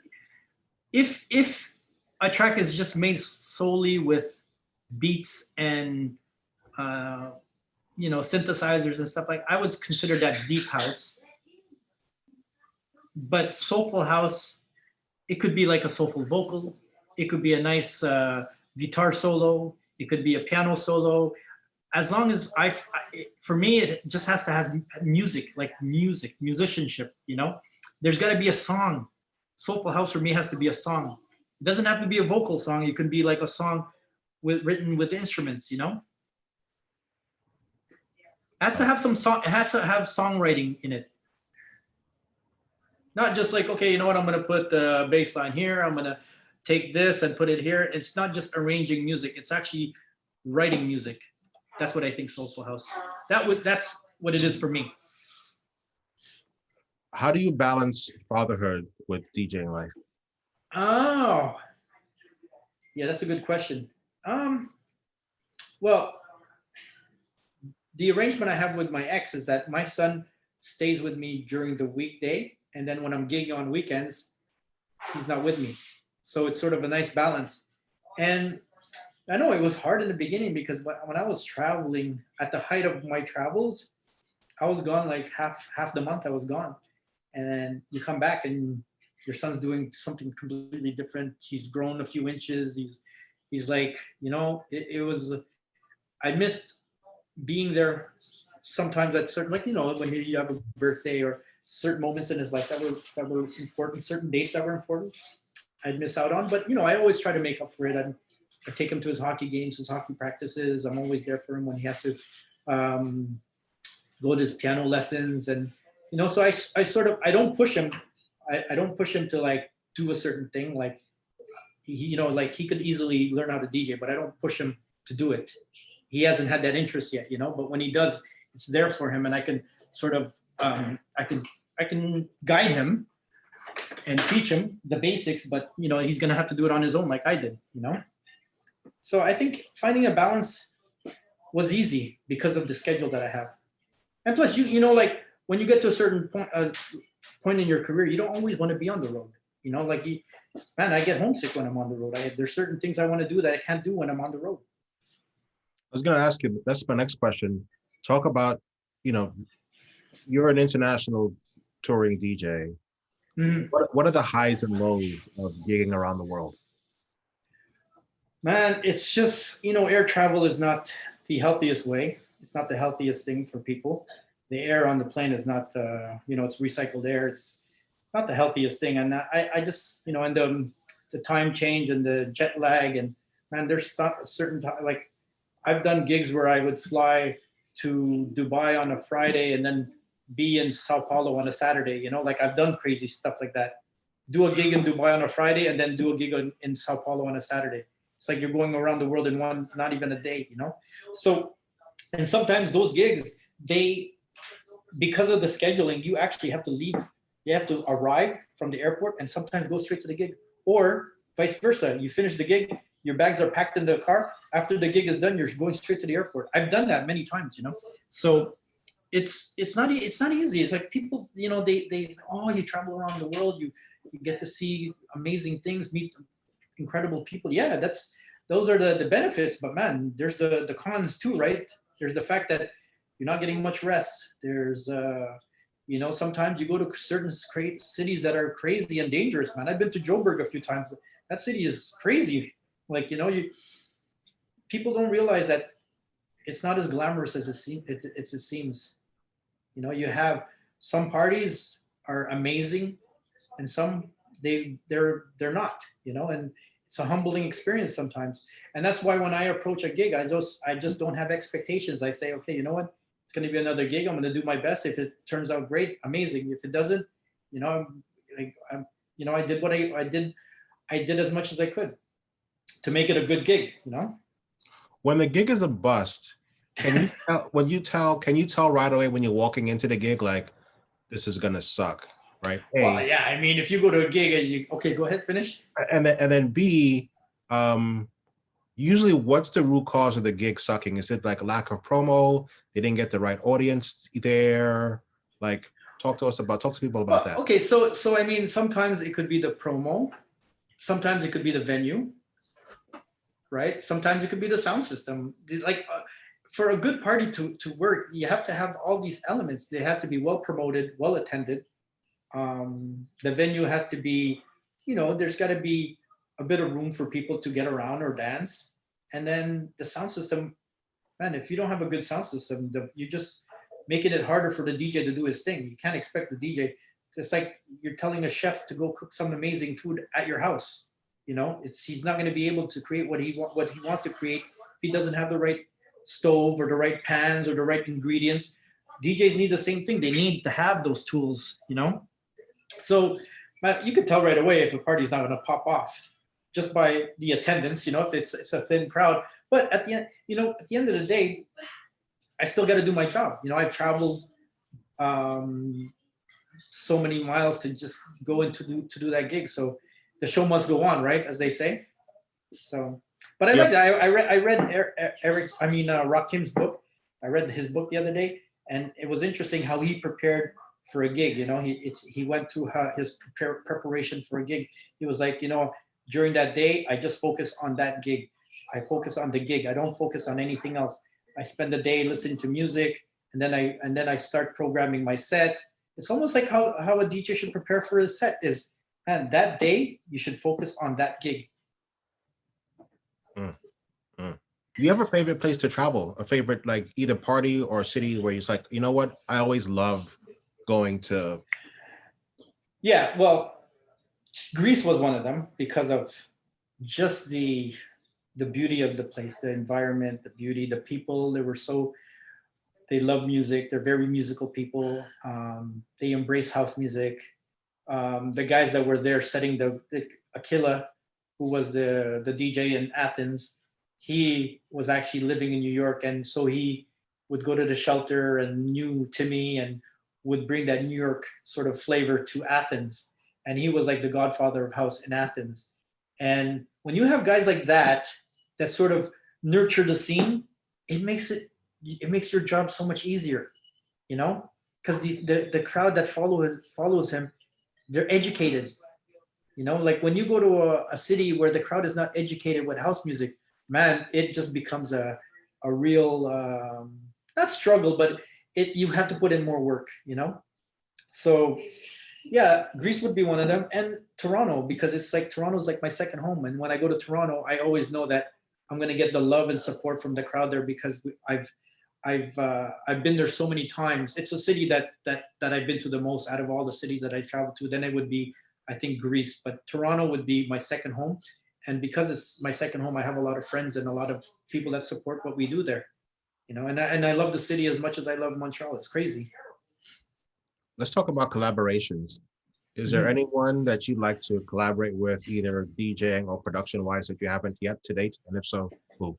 if a track is just made solely with beats and synthesizers and stuff, like I would consider that deep house. But soulful house, it could be like a soulful vocal, it could be a nice guitar solo, it could be a piano solo. As long as for me, it just has to have music, like musicianship, There's got to be a song. Soulful house for me has to be a song. It doesn't have to be a vocal song. It could be like a song written with instruments, It has to have it has to have songwriting in it. Not just like, okay, you know what, I'm going to put the bass line here. I'm going to take this and put it here. It's not just arranging music. It's actually writing music. That's what I think soulful house. That's what it is for me. How do you balance fatherhood with DJing life? Oh, yeah, that's a good question. Well, the arrangement I have with my ex is that my son stays with me during the weekday. And then when I'm gigging on weekends, he's not with me. So it's sort of a nice balance. And I know it was hard in the beginning because when I was traveling, at the height of my travels, I was gone like half the month I was gone. And then you come back and your son's doing something completely different. He's grown a few inches. He's like, I missed being there sometimes at certain, when you have a birthday or certain moments in his life that were important, certain dates that were important, I'd miss out on. But, I always try to make up for it. I take him to his hockey games, his hockey practices. I'm always there for him when he has to go to his piano lessons. And, so I don't push him. I don't push him to like do a certain thing. Like, he could easily learn how to DJ, but I don't push him to do it. He hasn't had that interest yet, but when he does, it's there for him. And I can sort of, I can guide him and teach him the basics, but he's gonna have to do it on his own, like I did. So I think finding a balance was easy because of the schedule that I have, and plus, like when you get to a certain point in your career, you don't always want to be on the road. man, I get homesick when I'm on the road. There's certain things I want to do that I can't do when I'm on the road. I was going to ask you, that's my next question. Talk about, you know, you're an international touring DJ. Mhm. What are the highs and lows of gigging around the world? Man, it's just, air travel is not the healthiest way. It's not the healthiest thing for people. The air on the plane is not, it's recycled air. It's not the healthiest thing. And I just, and the time change and the jet lag, and man, there's certain like I've done gigs where I would fly to Dubai on a Friday and then be in Sao Paulo on a Saturday, like I've done crazy stuff like that. Do a gig in Dubai on a Friday and then do a gig in Sao Paulo on a Saturday. It's like you're going around the world in one, not even a day, So, and sometimes those gigs, because of the scheduling, you actually have to leave. You have to arrive from the airport and sometimes go straight to the gig, or vice versa. You finish the gig, your bags are packed in the car. After the gig is done, you're going straight to the airport. I've done that many times, So it's not easy. It's like people, they you travel around the world, you get to see amazing things, meet incredible people. Yeah, those are the benefits, but man, there's the cons too, right? There's the fact that you're not getting much rest. There's sometimes you go to certain cities that are crazy and dangerous, man. I've been to Joburg a few times. That city is crazy. Like, people don't realize that it's not as glamorous as it seems. You have some parties are amazing and some they're not, and it's a humbling experience sometimes. And that's why when I approach a gig, I just don't have expectations. I say, okay, you know what? It's going to be another gig. I'm going to do my best. If it turns out great, amazing. If it doesn't, I did what I did. I did as much as I could to make it a good gig, When the gig is a bust, can you tell right away when you're walking into the gig, like, this is gonna suck, right? A, well, yeah. I mean, if you go to a gig and okay, go ahead, finish. And then B, usually what's the root cause of the gig sucking? Is it like lack of promo? They didn't get the right audience there? Like, talk to people about that. Okay, so I mean, sometimes it could be the promo, sometimes it could be the venue, right? Sometimes it could be the sound system. Like, for a good party to work, you have to have all these elements. It has to be well promoted, well attended. The venue has to be, there's got to be a bit of room for people to get around or dance. And then the sound system, man, if you don't have a good sound system, you just making it harder for the DJ to do his thing. You can't expect the DJ. It's like you're telling a chef to go cook some amazing food at your house. He's not going to be able to create what he wants to create if he doesn't have the right stove or the right pans or the right ingredients. DJs need the same thing. They need to have those tools, So you could tell right away if a party's not going to pop off just by the attendance, if it's a thin crowd. But at the end of the day, I still got to do my job. I've traveled so many miles to just go to do that gig. So the show must go on, right? As they say. So, but I like that. I read Rakim's book. I read his book the other day, and it was interesting how he prepared for a gig. He went through his preparation for a gig. He was like, during that day, I just focus on that gig. I focus on the gig. I don't focus on anything else. I spend the day listening to music, and then I start programming my set. It's almost like how a DJ should prepare for his set is, and that day you should focus on that gig. Do you have a favorite place to travel? A favorite, like, either party or city where it's like, you know what? I always love going to. Yeah, well, Greece was one of them because of just the beauty of the place, the environment, the beauty, the people. They love music. They're very musical people. They embrace house music. The guys that were there setting the Aquila, who was the DJ in Athens, he was actually living in New York, and so he would go to the shelter and knew Timmy and would bring that New York sort of flavor to Athens. And he was like the godfather of house in Athens. And when you have guys like that sort of nurture the scene, it makes your job so much easier, because the crowd that follows him, they're educated. Like when you go to a city where the crowd is not educated with house music, man, it just becomes a real not struggle, but you have to put in more work. So yeah, Greece would be one of them, and Toronto, because it's like Toronto's like my second home, and when I go to Toronto, I always know that I'm gonna get the love and support from the crowd there because I've been there so many times. It's a city that I've been to the most out of all the cities that I traveled to. Then it would be, I think, Greece, but Toronto would be my second home, and because it's my second home, I have a lot of friends and a lot of people that support what we do there. And I love the city as much as I love Montreal. It's crazy. Let's talk about collaborations. Is there anyone that you'd like to collaborate with, either DJing or production-wise, if you haven't yet to date? And if so, who?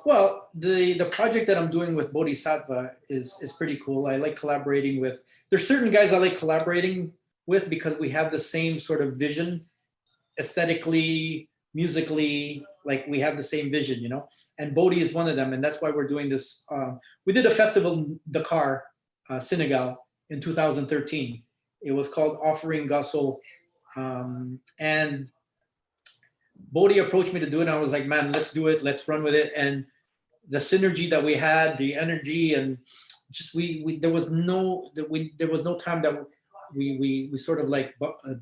Well, the project that I'm doing with Bodhisattva is pretty cool. I like collaborating with. There's certain guys I like collaborating with because we have the same sort of vision, aesthetically, musically. Like we have the same vision, And Bodhi is one of them, and that's why we're doing this. We did a festival in Dakar, Senegal, in 2013. It was called Offering Gasso, and Bodhi approached me to do it. And I was like, man, let's do it. Let's run with it. And the synergy that we had, the energy, and just there was no time that we sort of like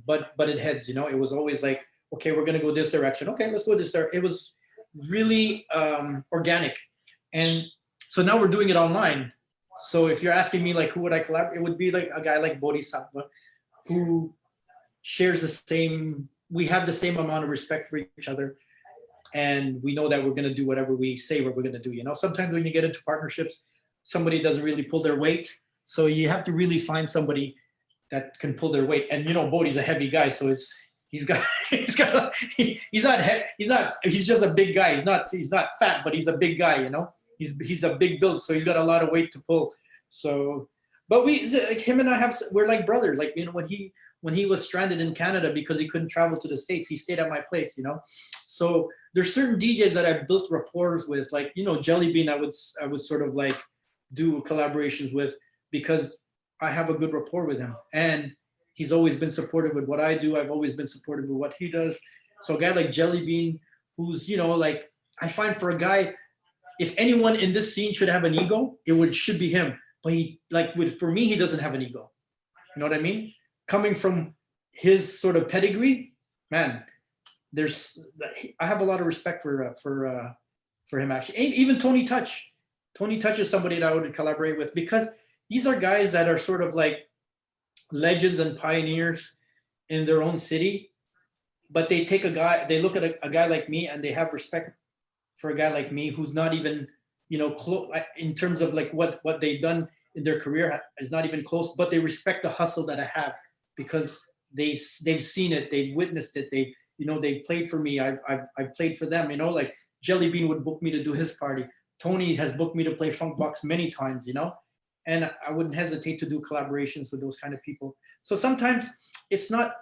butted heads. It was always like, okay, we're gonna go this direction. Okay, let's go this direction. It was really organic, and so now we're doing it online. So if you're asking me like who would I collaborate, it would be like a guy like Bodhisattva, who shares the same. We have the same amount of respect for each other, and we know that we're going to do whatever we say we're going to do. Sometimes when you get into partnerships, somebody doesn't really pull their weight, so you have to really find somebody that can pull their weight. And Bodhi's a heavy guy, so he's just a big guy. He's not fat, but he's a big guy. He's a big build, so he's got a lot of weight to pull. So, but him and I we're like brothers. Like when he was stranded in Canada because he couldn't travel to the States, he stayed at my place. So there's certain DJs that I built rapport with, like Jelly Bean. I would sort of like do collaborations with because I have a good rapport with him, and he's always been supportive with what I do. I've always been supportive with what he does. So a guy like Jelly Bean, who's like I find for a guy. If anyone in this scene should have an ego, should be him. But for me, he doesn't have an ego. You know what I mean? Coming from his sort of pedigree, man, I have a lot of respect for him actually. And even Tony Touch. Tony Touch is somebody that I would collaborate with because these are guys that are sort of like legends and pioneers in their own city. But they look at a guy like me and they have respect for a guy like me who's not even, close in terms of like what they've done in their career is not even close, but they respect the hustle that I have because they've seen it, they've witnessed it, they played for me, I've played for them, like Jelly Bean would book me to do his party. Tony has booked me to play Funk Box many times, and I wouldn't hesitate to do collaborations with those kind of people. So sometimes it's not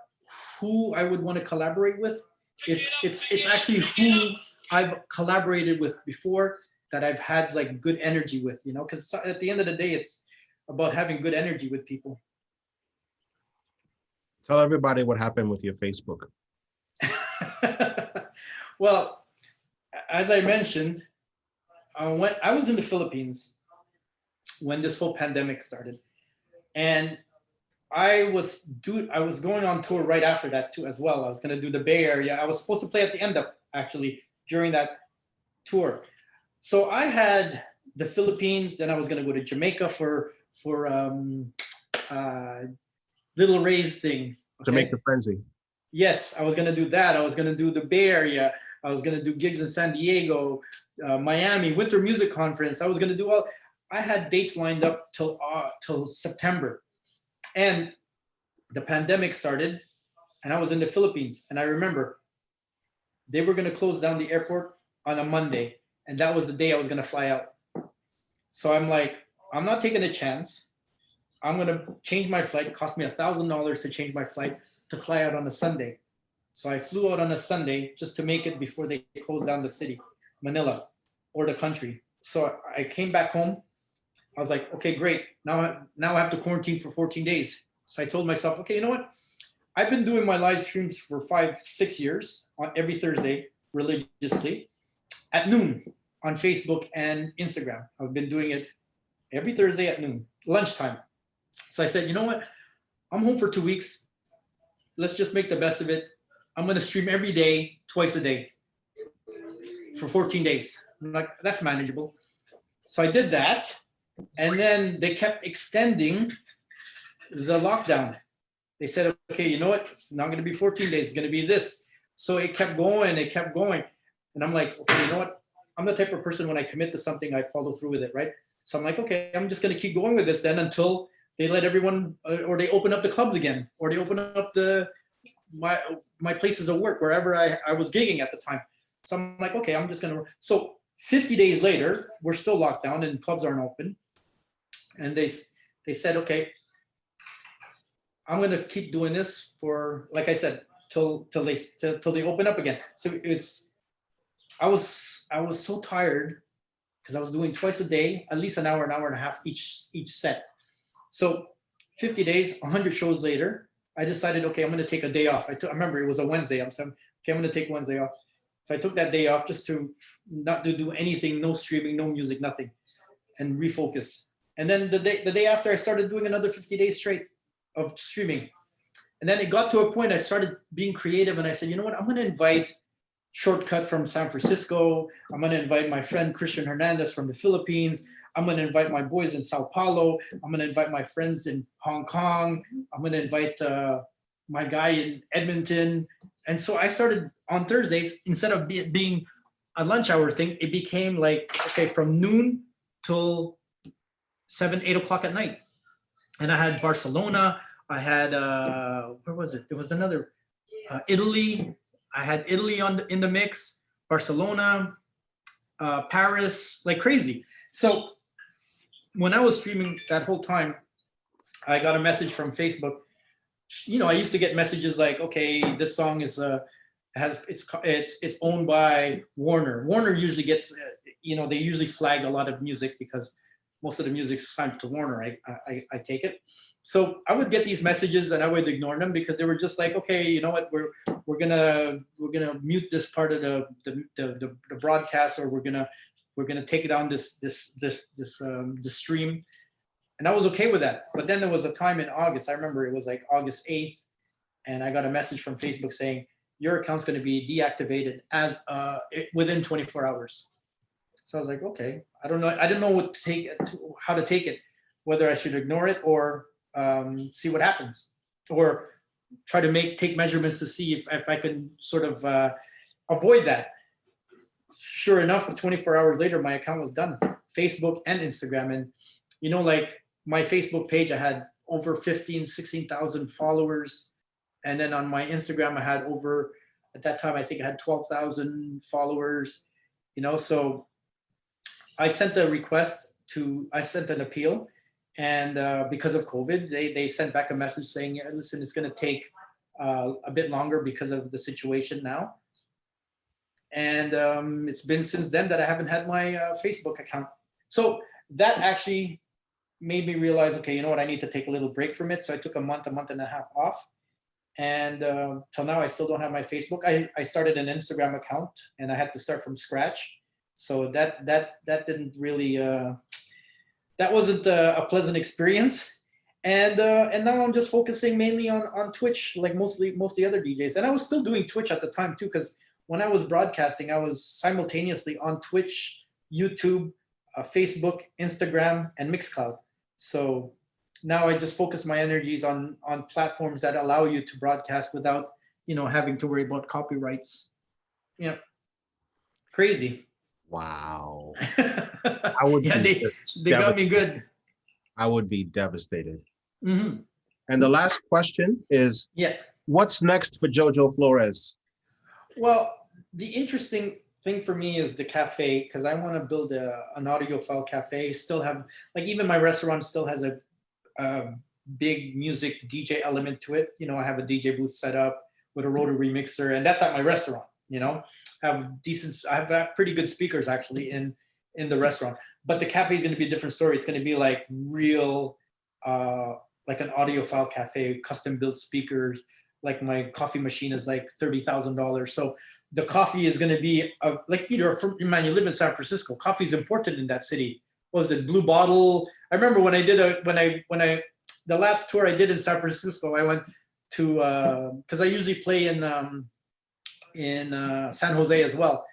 who I would want to collaborate with. It's actually who I've collaborated with before that I've had like good energy with, because at the end of the day, it's about having good energy with people. Tell everybody what happened with your Facebook. Well, as I mentioned, when I was in the Philippines when this whole pandemic started, and I was going on tour right after that too as well. I was going to do the Bay Area. I was supposed to play at the end up actually during that tour. So I had the Philippines, then I was going to go to Jamaica for Little Ray's thing. Okay? Jamaica Frenzy. Yes, I was going to do that. I was going to do the Bay Area. I was going to do gigs in San Diego, Miami, Winter Music Conference. I was going to do I had dates lined up till September. And the pandemic started, and I was in the Philippines. And I remember they were going to close down the airport on a Monday, and that was the day I was going to fly out. So I'm like, I'm not taking a chance. I'm going to change my flight. It cost me $1,000 to change my flight to fly out on a Sunday. So I flew out on a Sunday just to make it before they closed down the city, Manila, or the country. So I came back home. I was like, okay, great. Now I have to quarantine for 14 days. So I told myself, okay, you know what? I've been doing my live streams for 5-6 years on every Thursday religiously at noon on Facebook and Instagram. I've been doing it every Thursday at noon, lunchtime. So I said, you know what? I'm home for 2 weeks. Let's just make the best of it. I'm going to stream every day, twice a day for 14 days. I'm like, that's manageable. So I did that. And then they kept extending the lockdown. They said, okay, you know what? It's not going to be 14 days. It's going to be this. So it kept going. It kept going. And I'm like, okay, you know what? I'm the type of person when I commit to something, I follow through with it, right? So I'm like, okay, I'm just going to keep going with this then until they let everyone, or they open up the clubs again, or they open up my places of work, wherever I was gigging at the time. So I'm like, okay, I'm just going to. So 50 days later, we're still locked down and clubs aren't open. And they said, okay, I'm going to keep doing this for, like I said, till they open up again. So I was so tired because I was doing twice a day, at least an hour and a half each set. So 50 days, 100 shows later, I decided, okay, I'm going to take a day off. I remember it was a Wednesday. I'm saying, okay, I'm going to take Wednesday off. So I took that day off just to not to do anything, no streaming, no music, nothing, and refocus. And then the day after, I started doing another 50 days straight of streaming. And then it got to a point I started being creative, and I said, you know what, I'm going to invite Shortcut from San Francisco. I'm going to invite my friend Christian Hernandez from the Philippines. I'm going to invite my boys in Sao Paulo. I'm going to invite my friends in Hong Kong. I'm going to invite my guy in Edmonton. And so I started on Thursdays, instead of being a lunch hour thing, it became like, okay, from noon till 7-8 o'clock at night. And I had Barcelona. I had, where was it? There was another, Italy. I had Italy in the mix, Barcelona, Paris, like crazy. So when I was streaming that whole time, I got a message from Facebook. You know, I used to get messages like, okay, this song is it's owned by Warner. Warner usually gets, they usually flag a lot of music because most of the music's signed to Warner. I take it. So I would get these messages and I would ignore them because they were just like, okay, you know what, we're gonna mute this part of the broadcast, or we're gonna take down this stream. And I was okay with that. But then there was a time in August, I remember it was like August 8th, and I got a message from Facebook saying, your account's going to be deactivated as within 24 hours. So I was like, okay, I don't know. I didn't know how to take it, whether I should ignore it or see what happens, or try to take measurements to see if I can sort of avoid that. Sure enough, 24 hours later, my account was done, Facebook and Instagram. And, like my Facebook page, I had over 16,000 followers. And then on my Instagram, I had at that time, I think I had 12,000 followers, so I sent a request I sent an appeal. And because of COVID, they sent back a message saying, yeah, listen, it's going to take a bit longer because of the situation now. And it's been since then that I haven't had my Facebook account. So that actually made me realize, okay, you know what, I need to take a little break from it. So I took a month and a half off. And till now, I still don't have my Facebook. I started an Instagram account, and I had to start from scratch. So that didn't really, that wasn't a pleasant experience. And now I'm just focusing mainly on Twitch, like most the other DJs. And I was still doing Twitch at the time too, because when I was broadcasting, I was simultaneously on Twitch, YouTube, Facebook, Instagram, and Mixcloud. So now I just focus my energies on platforms that allow you to broadcast without, having to worry about copyrights. Yeah. Crazy. Wow. I would they got me good. I would be devastated. Mm-hmm. And the last question is, yes, what's next for Jojo Flores? Well, the interesting thing for me is the cafe, because I want to build an audiophile cafe. Still have, like, even my restaurant still has a big music DJ element to it. I have a DJ booth set up with a rotary mixer, and that's at my restaurant. I have pretty good speakers actually in the restaurant. But the cafe is going to be a different story. It's going to be like real, like an audiophile cafe, custom built speakers like my coffee machine is like $30,000. So the coffee is going to be like Peter, man, you live in San Francisco. Coffee is important in that city. What was it, Blue Bottle? I remember when I did the last tour I did in San Francisco, I went to because I usually play in San Jose as well,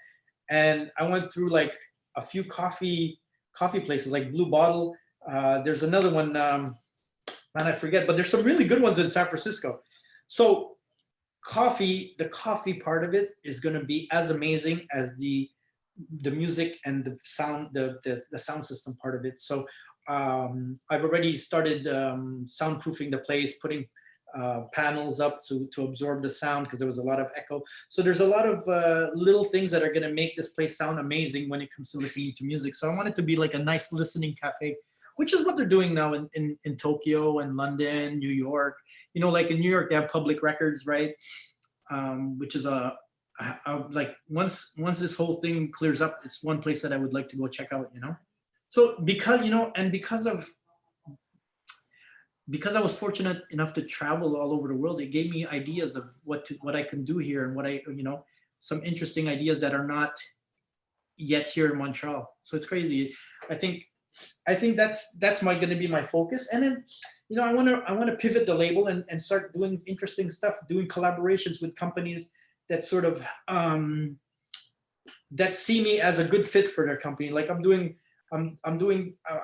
and I went through like a few coffee places like Blue Bottle. There's another one, man, I forget, but there's some really good ones in San Francisco. So the coffee part of it is going to be as amazing as the music and the sound, the sound system part of it. So I've already started soundproofing the place, putting panels up to absorb the sound because there was a lot of echo. So there's a lot of little things that are going to make this place sound amazing when it comes to listening to music. So I want it to be like a nice listening cafe, which is what they're doing now in Tokyo and London, New York. You know, like in New York, they have public records, right? Which is like once this whole thing clears up, it's one place that I would like to go check out, you know? So because, you know, and because I was fortunate enough to travel all over the world, it gave me ideas of what I can do here and what you know, some interesting ideas that are not yet here in Montreal. So it's crazy. I think that's going to be my focus. And then, you know, I want to pivot the label and start doing interesting stuff, doing collaborations with companies that sort of that see me as a good fit for their company. Like I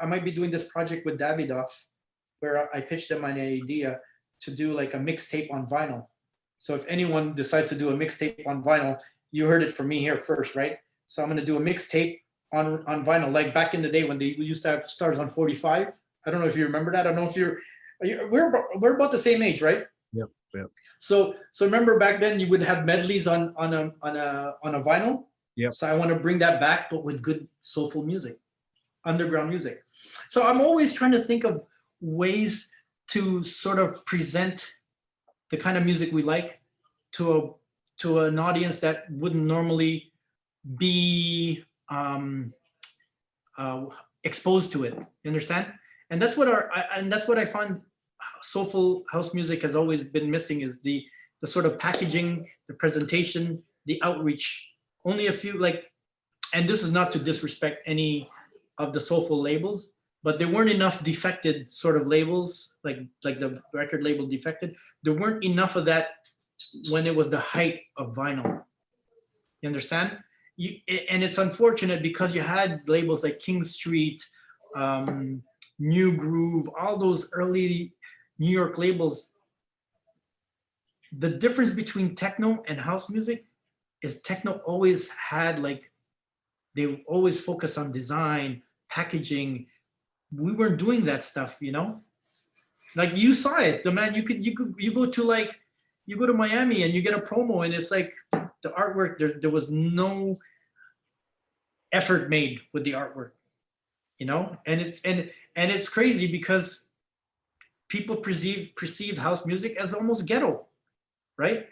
might be doing this project with Davidoff, where I pitched them an idea to do like a mixtape on vinyl. So if anyone decides to do a mixtape on vinyl, you heard it from me here first, right? So I'm going to do a mixtape on vinyl, like back in the day when they used to have Stars on 45. I don't know if you remember that. I don't know if we're about the same age, right? Yep. So remember back then you would have medleys on a vinyl. Yep. So I want to bring that back, but with good soulful music, underground music. So I'm always trying to think of ways to sort of present the kind of music we like to an audience that wouldn't normally be exposed to it. You understand? And that's what I find soulful house music has always been missing, is the sort of packaging, the presentation, the outreach. Only a few, like, and this is not to disrespect any of the soulful labels, but there weren't enough defected sort of labels, like the record label Defected. There weren't enough of that when it was the height of vinyl. You understand? And it's unfortunate because you had labels like King Street, New Groove, all those early New York labels. The difference between techno and house music is techno always had, like, they always focus on design, packaging. We weren't doing that stuff, you know? Like you saw it, the man, you go to Miami and you get a promo and it's like the artwork, there was no effort made with the artwork, you know? And it's crazy because people perceive house music as almost ghetto, right?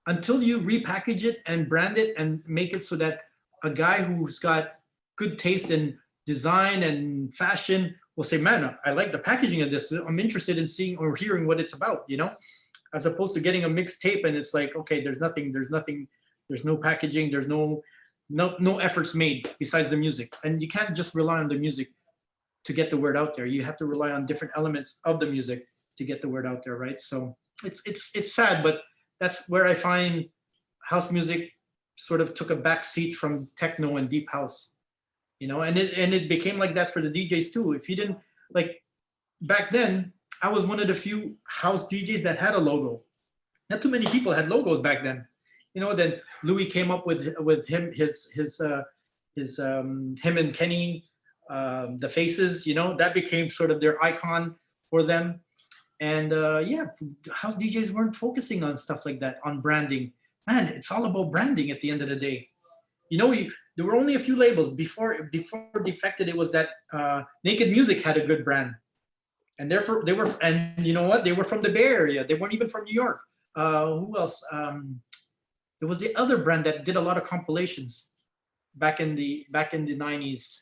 Until you repackage it and brand it and make it so that a guy who's got good taste in design and fashion will say, man, I like the packaging of this. I'm interested in seeing or hearing what it's about, you know? As opposed to getting a mixtape and it's like, okay, there's no packaging, there's no efforts made besides the music. And you can't just rely on the music to get the word out there. You have to rely on different elements of the music to get the word out there, right? So it's sad, but that's where I find house music sort of took a back seat from techno and deep house, you know, and it became like that for the DJs too. If you didn't, like, back then, I was one of the few house DJs that had a logo. Not too many people had logos back then, you know. Then Louis came up with him, him and Kenny, the Faces, you know, that became sort of their icon for them. And yeah, house DJs weren't focusing on stuff like that, on branding. Man, it's all about branding at the end of the day. You know, there were only a few labels before Defected. It was that Naked Music had a good brand, and therefore and you know what? They were from the Bay Area. They weren't even from New York. Who else? There was the other brand that did a lot of compilations back in the 90s.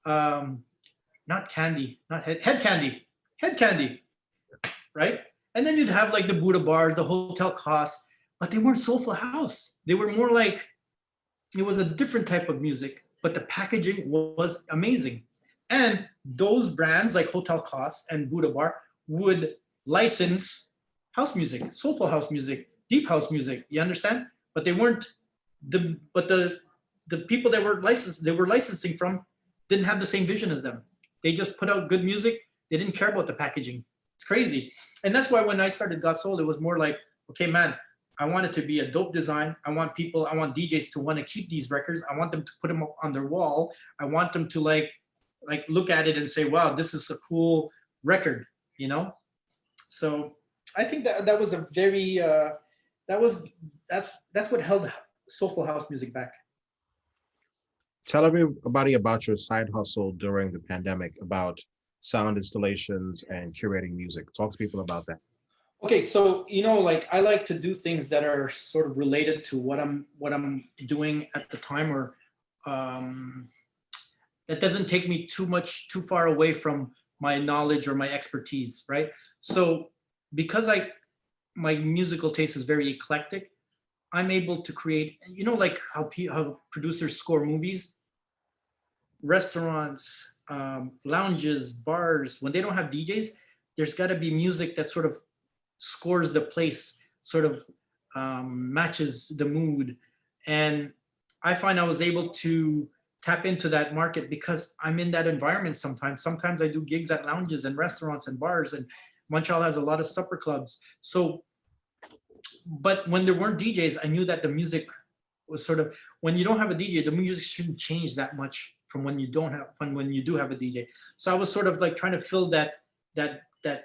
Not Candy, not Head Candy, right? And then you'd have like the Buddha bars, the hotel costs, but they weren't soulful house. They were more like, it was a different type of music, but the packaging was amazing. And those brands like Hotel Costs and Buddha Bar would license house music, soulful house music, deep house music. You understand? But they weren't the people that were licensing from didn't have the same vision as them. They just put out good music. They didn't care about the packaging. It's crazy. And that's why when I started Got Soul, it was more like, okay, man, I want it to be a dope design. I want DJs to want to keep these records. I want them to put them up on their wall. I want them to like look at it and say, wow, this is a cool record, you know? So I think that was a very, that's what held soulful house music back. Tell everybody about your side hustle during the pandemic, about sound installations and curating music. Talk to people about that. Okay, so like I like to do things that are sort of related to what I'm doing at the time, or that doesn't take me too far away from my knowledge or my expertise, right? So because my musical taste is very eclectic, I'm able to create, like how producers score movies, restaurants, lounges, bars. When they don't have DJs, there's got to be music that sort of scores the place, sort of matches the mood. And I find I was able to tap into that market because I'm in that environment sometimes. Sometimes I do gigs at lounges and restaurants and bars, and Montreal has a lot of supper clubs. So, but when there weren't DJs, I knew that the music was sort of, when you don't have a DJ, the music shouldn't change that much from when you do have a DJ. So I was sort of like trying to fill that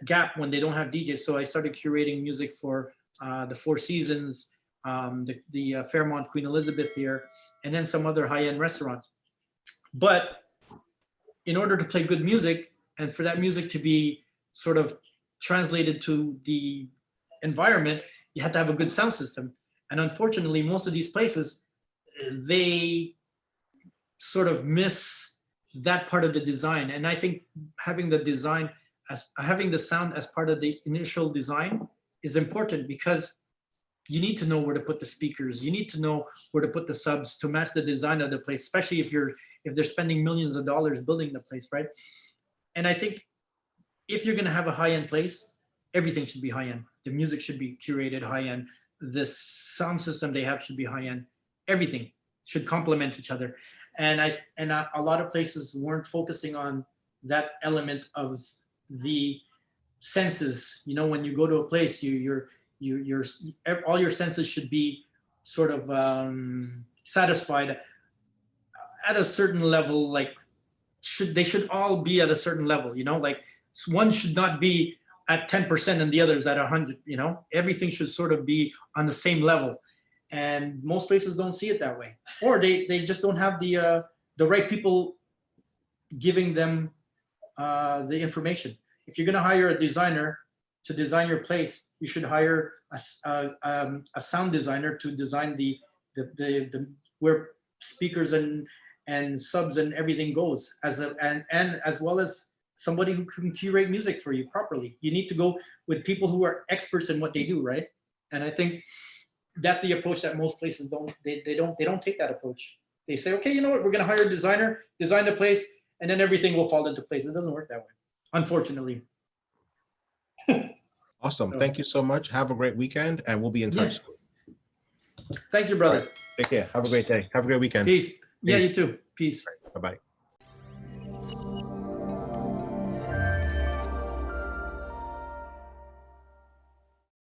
gap when they don't have DJs. So I started curating music for the Four Seasons, the Fairmont Queen Elizabeth here, and then some other high-end restaurants. But in order to play good music and for that music to be sort of translated to the environment, you have to have a good sound system. And unfortunately, most of these places, they sort of miss that part of the design. And I think having the sound as part of the initial design is important, because you need to know where to put the speakers. You need to know where to put the subs to match the design of the place, especially if they're spending millions of dollars building the place, right? And I think if you're gonna have a high-end place, everything should be high-end. The music should be curated high-end. The sound system they have should be high-end. Everything should complement each other. And a lot of places weren't focusing on that element of the senses. When you go to a place, all your senses should be sort of satisfied at a certain level. Like they should all be at a certain level. Like one should not be at 10% and the others at 100. Everything should sort of be on the same level. And most places don't see it that way, or they just don't have the right people giving them the information. If you're going to hire a designer to design your place, you should hire a sound designer to design the where speakers and subs and everything goes, and as well as somebody who can curate music for you properly. You need to go with people who are experts in what they do, right? And I think that's the approach that most places don't take that approach. They say, okay, you know what, we're going to hire a designer, design the place, and then everything will fall into place. It doesn't work that way, unfortunately. Awesome. So, thank you so much. Have a great weekend, and we'll be in touch. Thank you, brother. Right. Take care. Have a great day. Have a great weekend. Peace. Yeah, you too. Peace. Right. Bye-bye.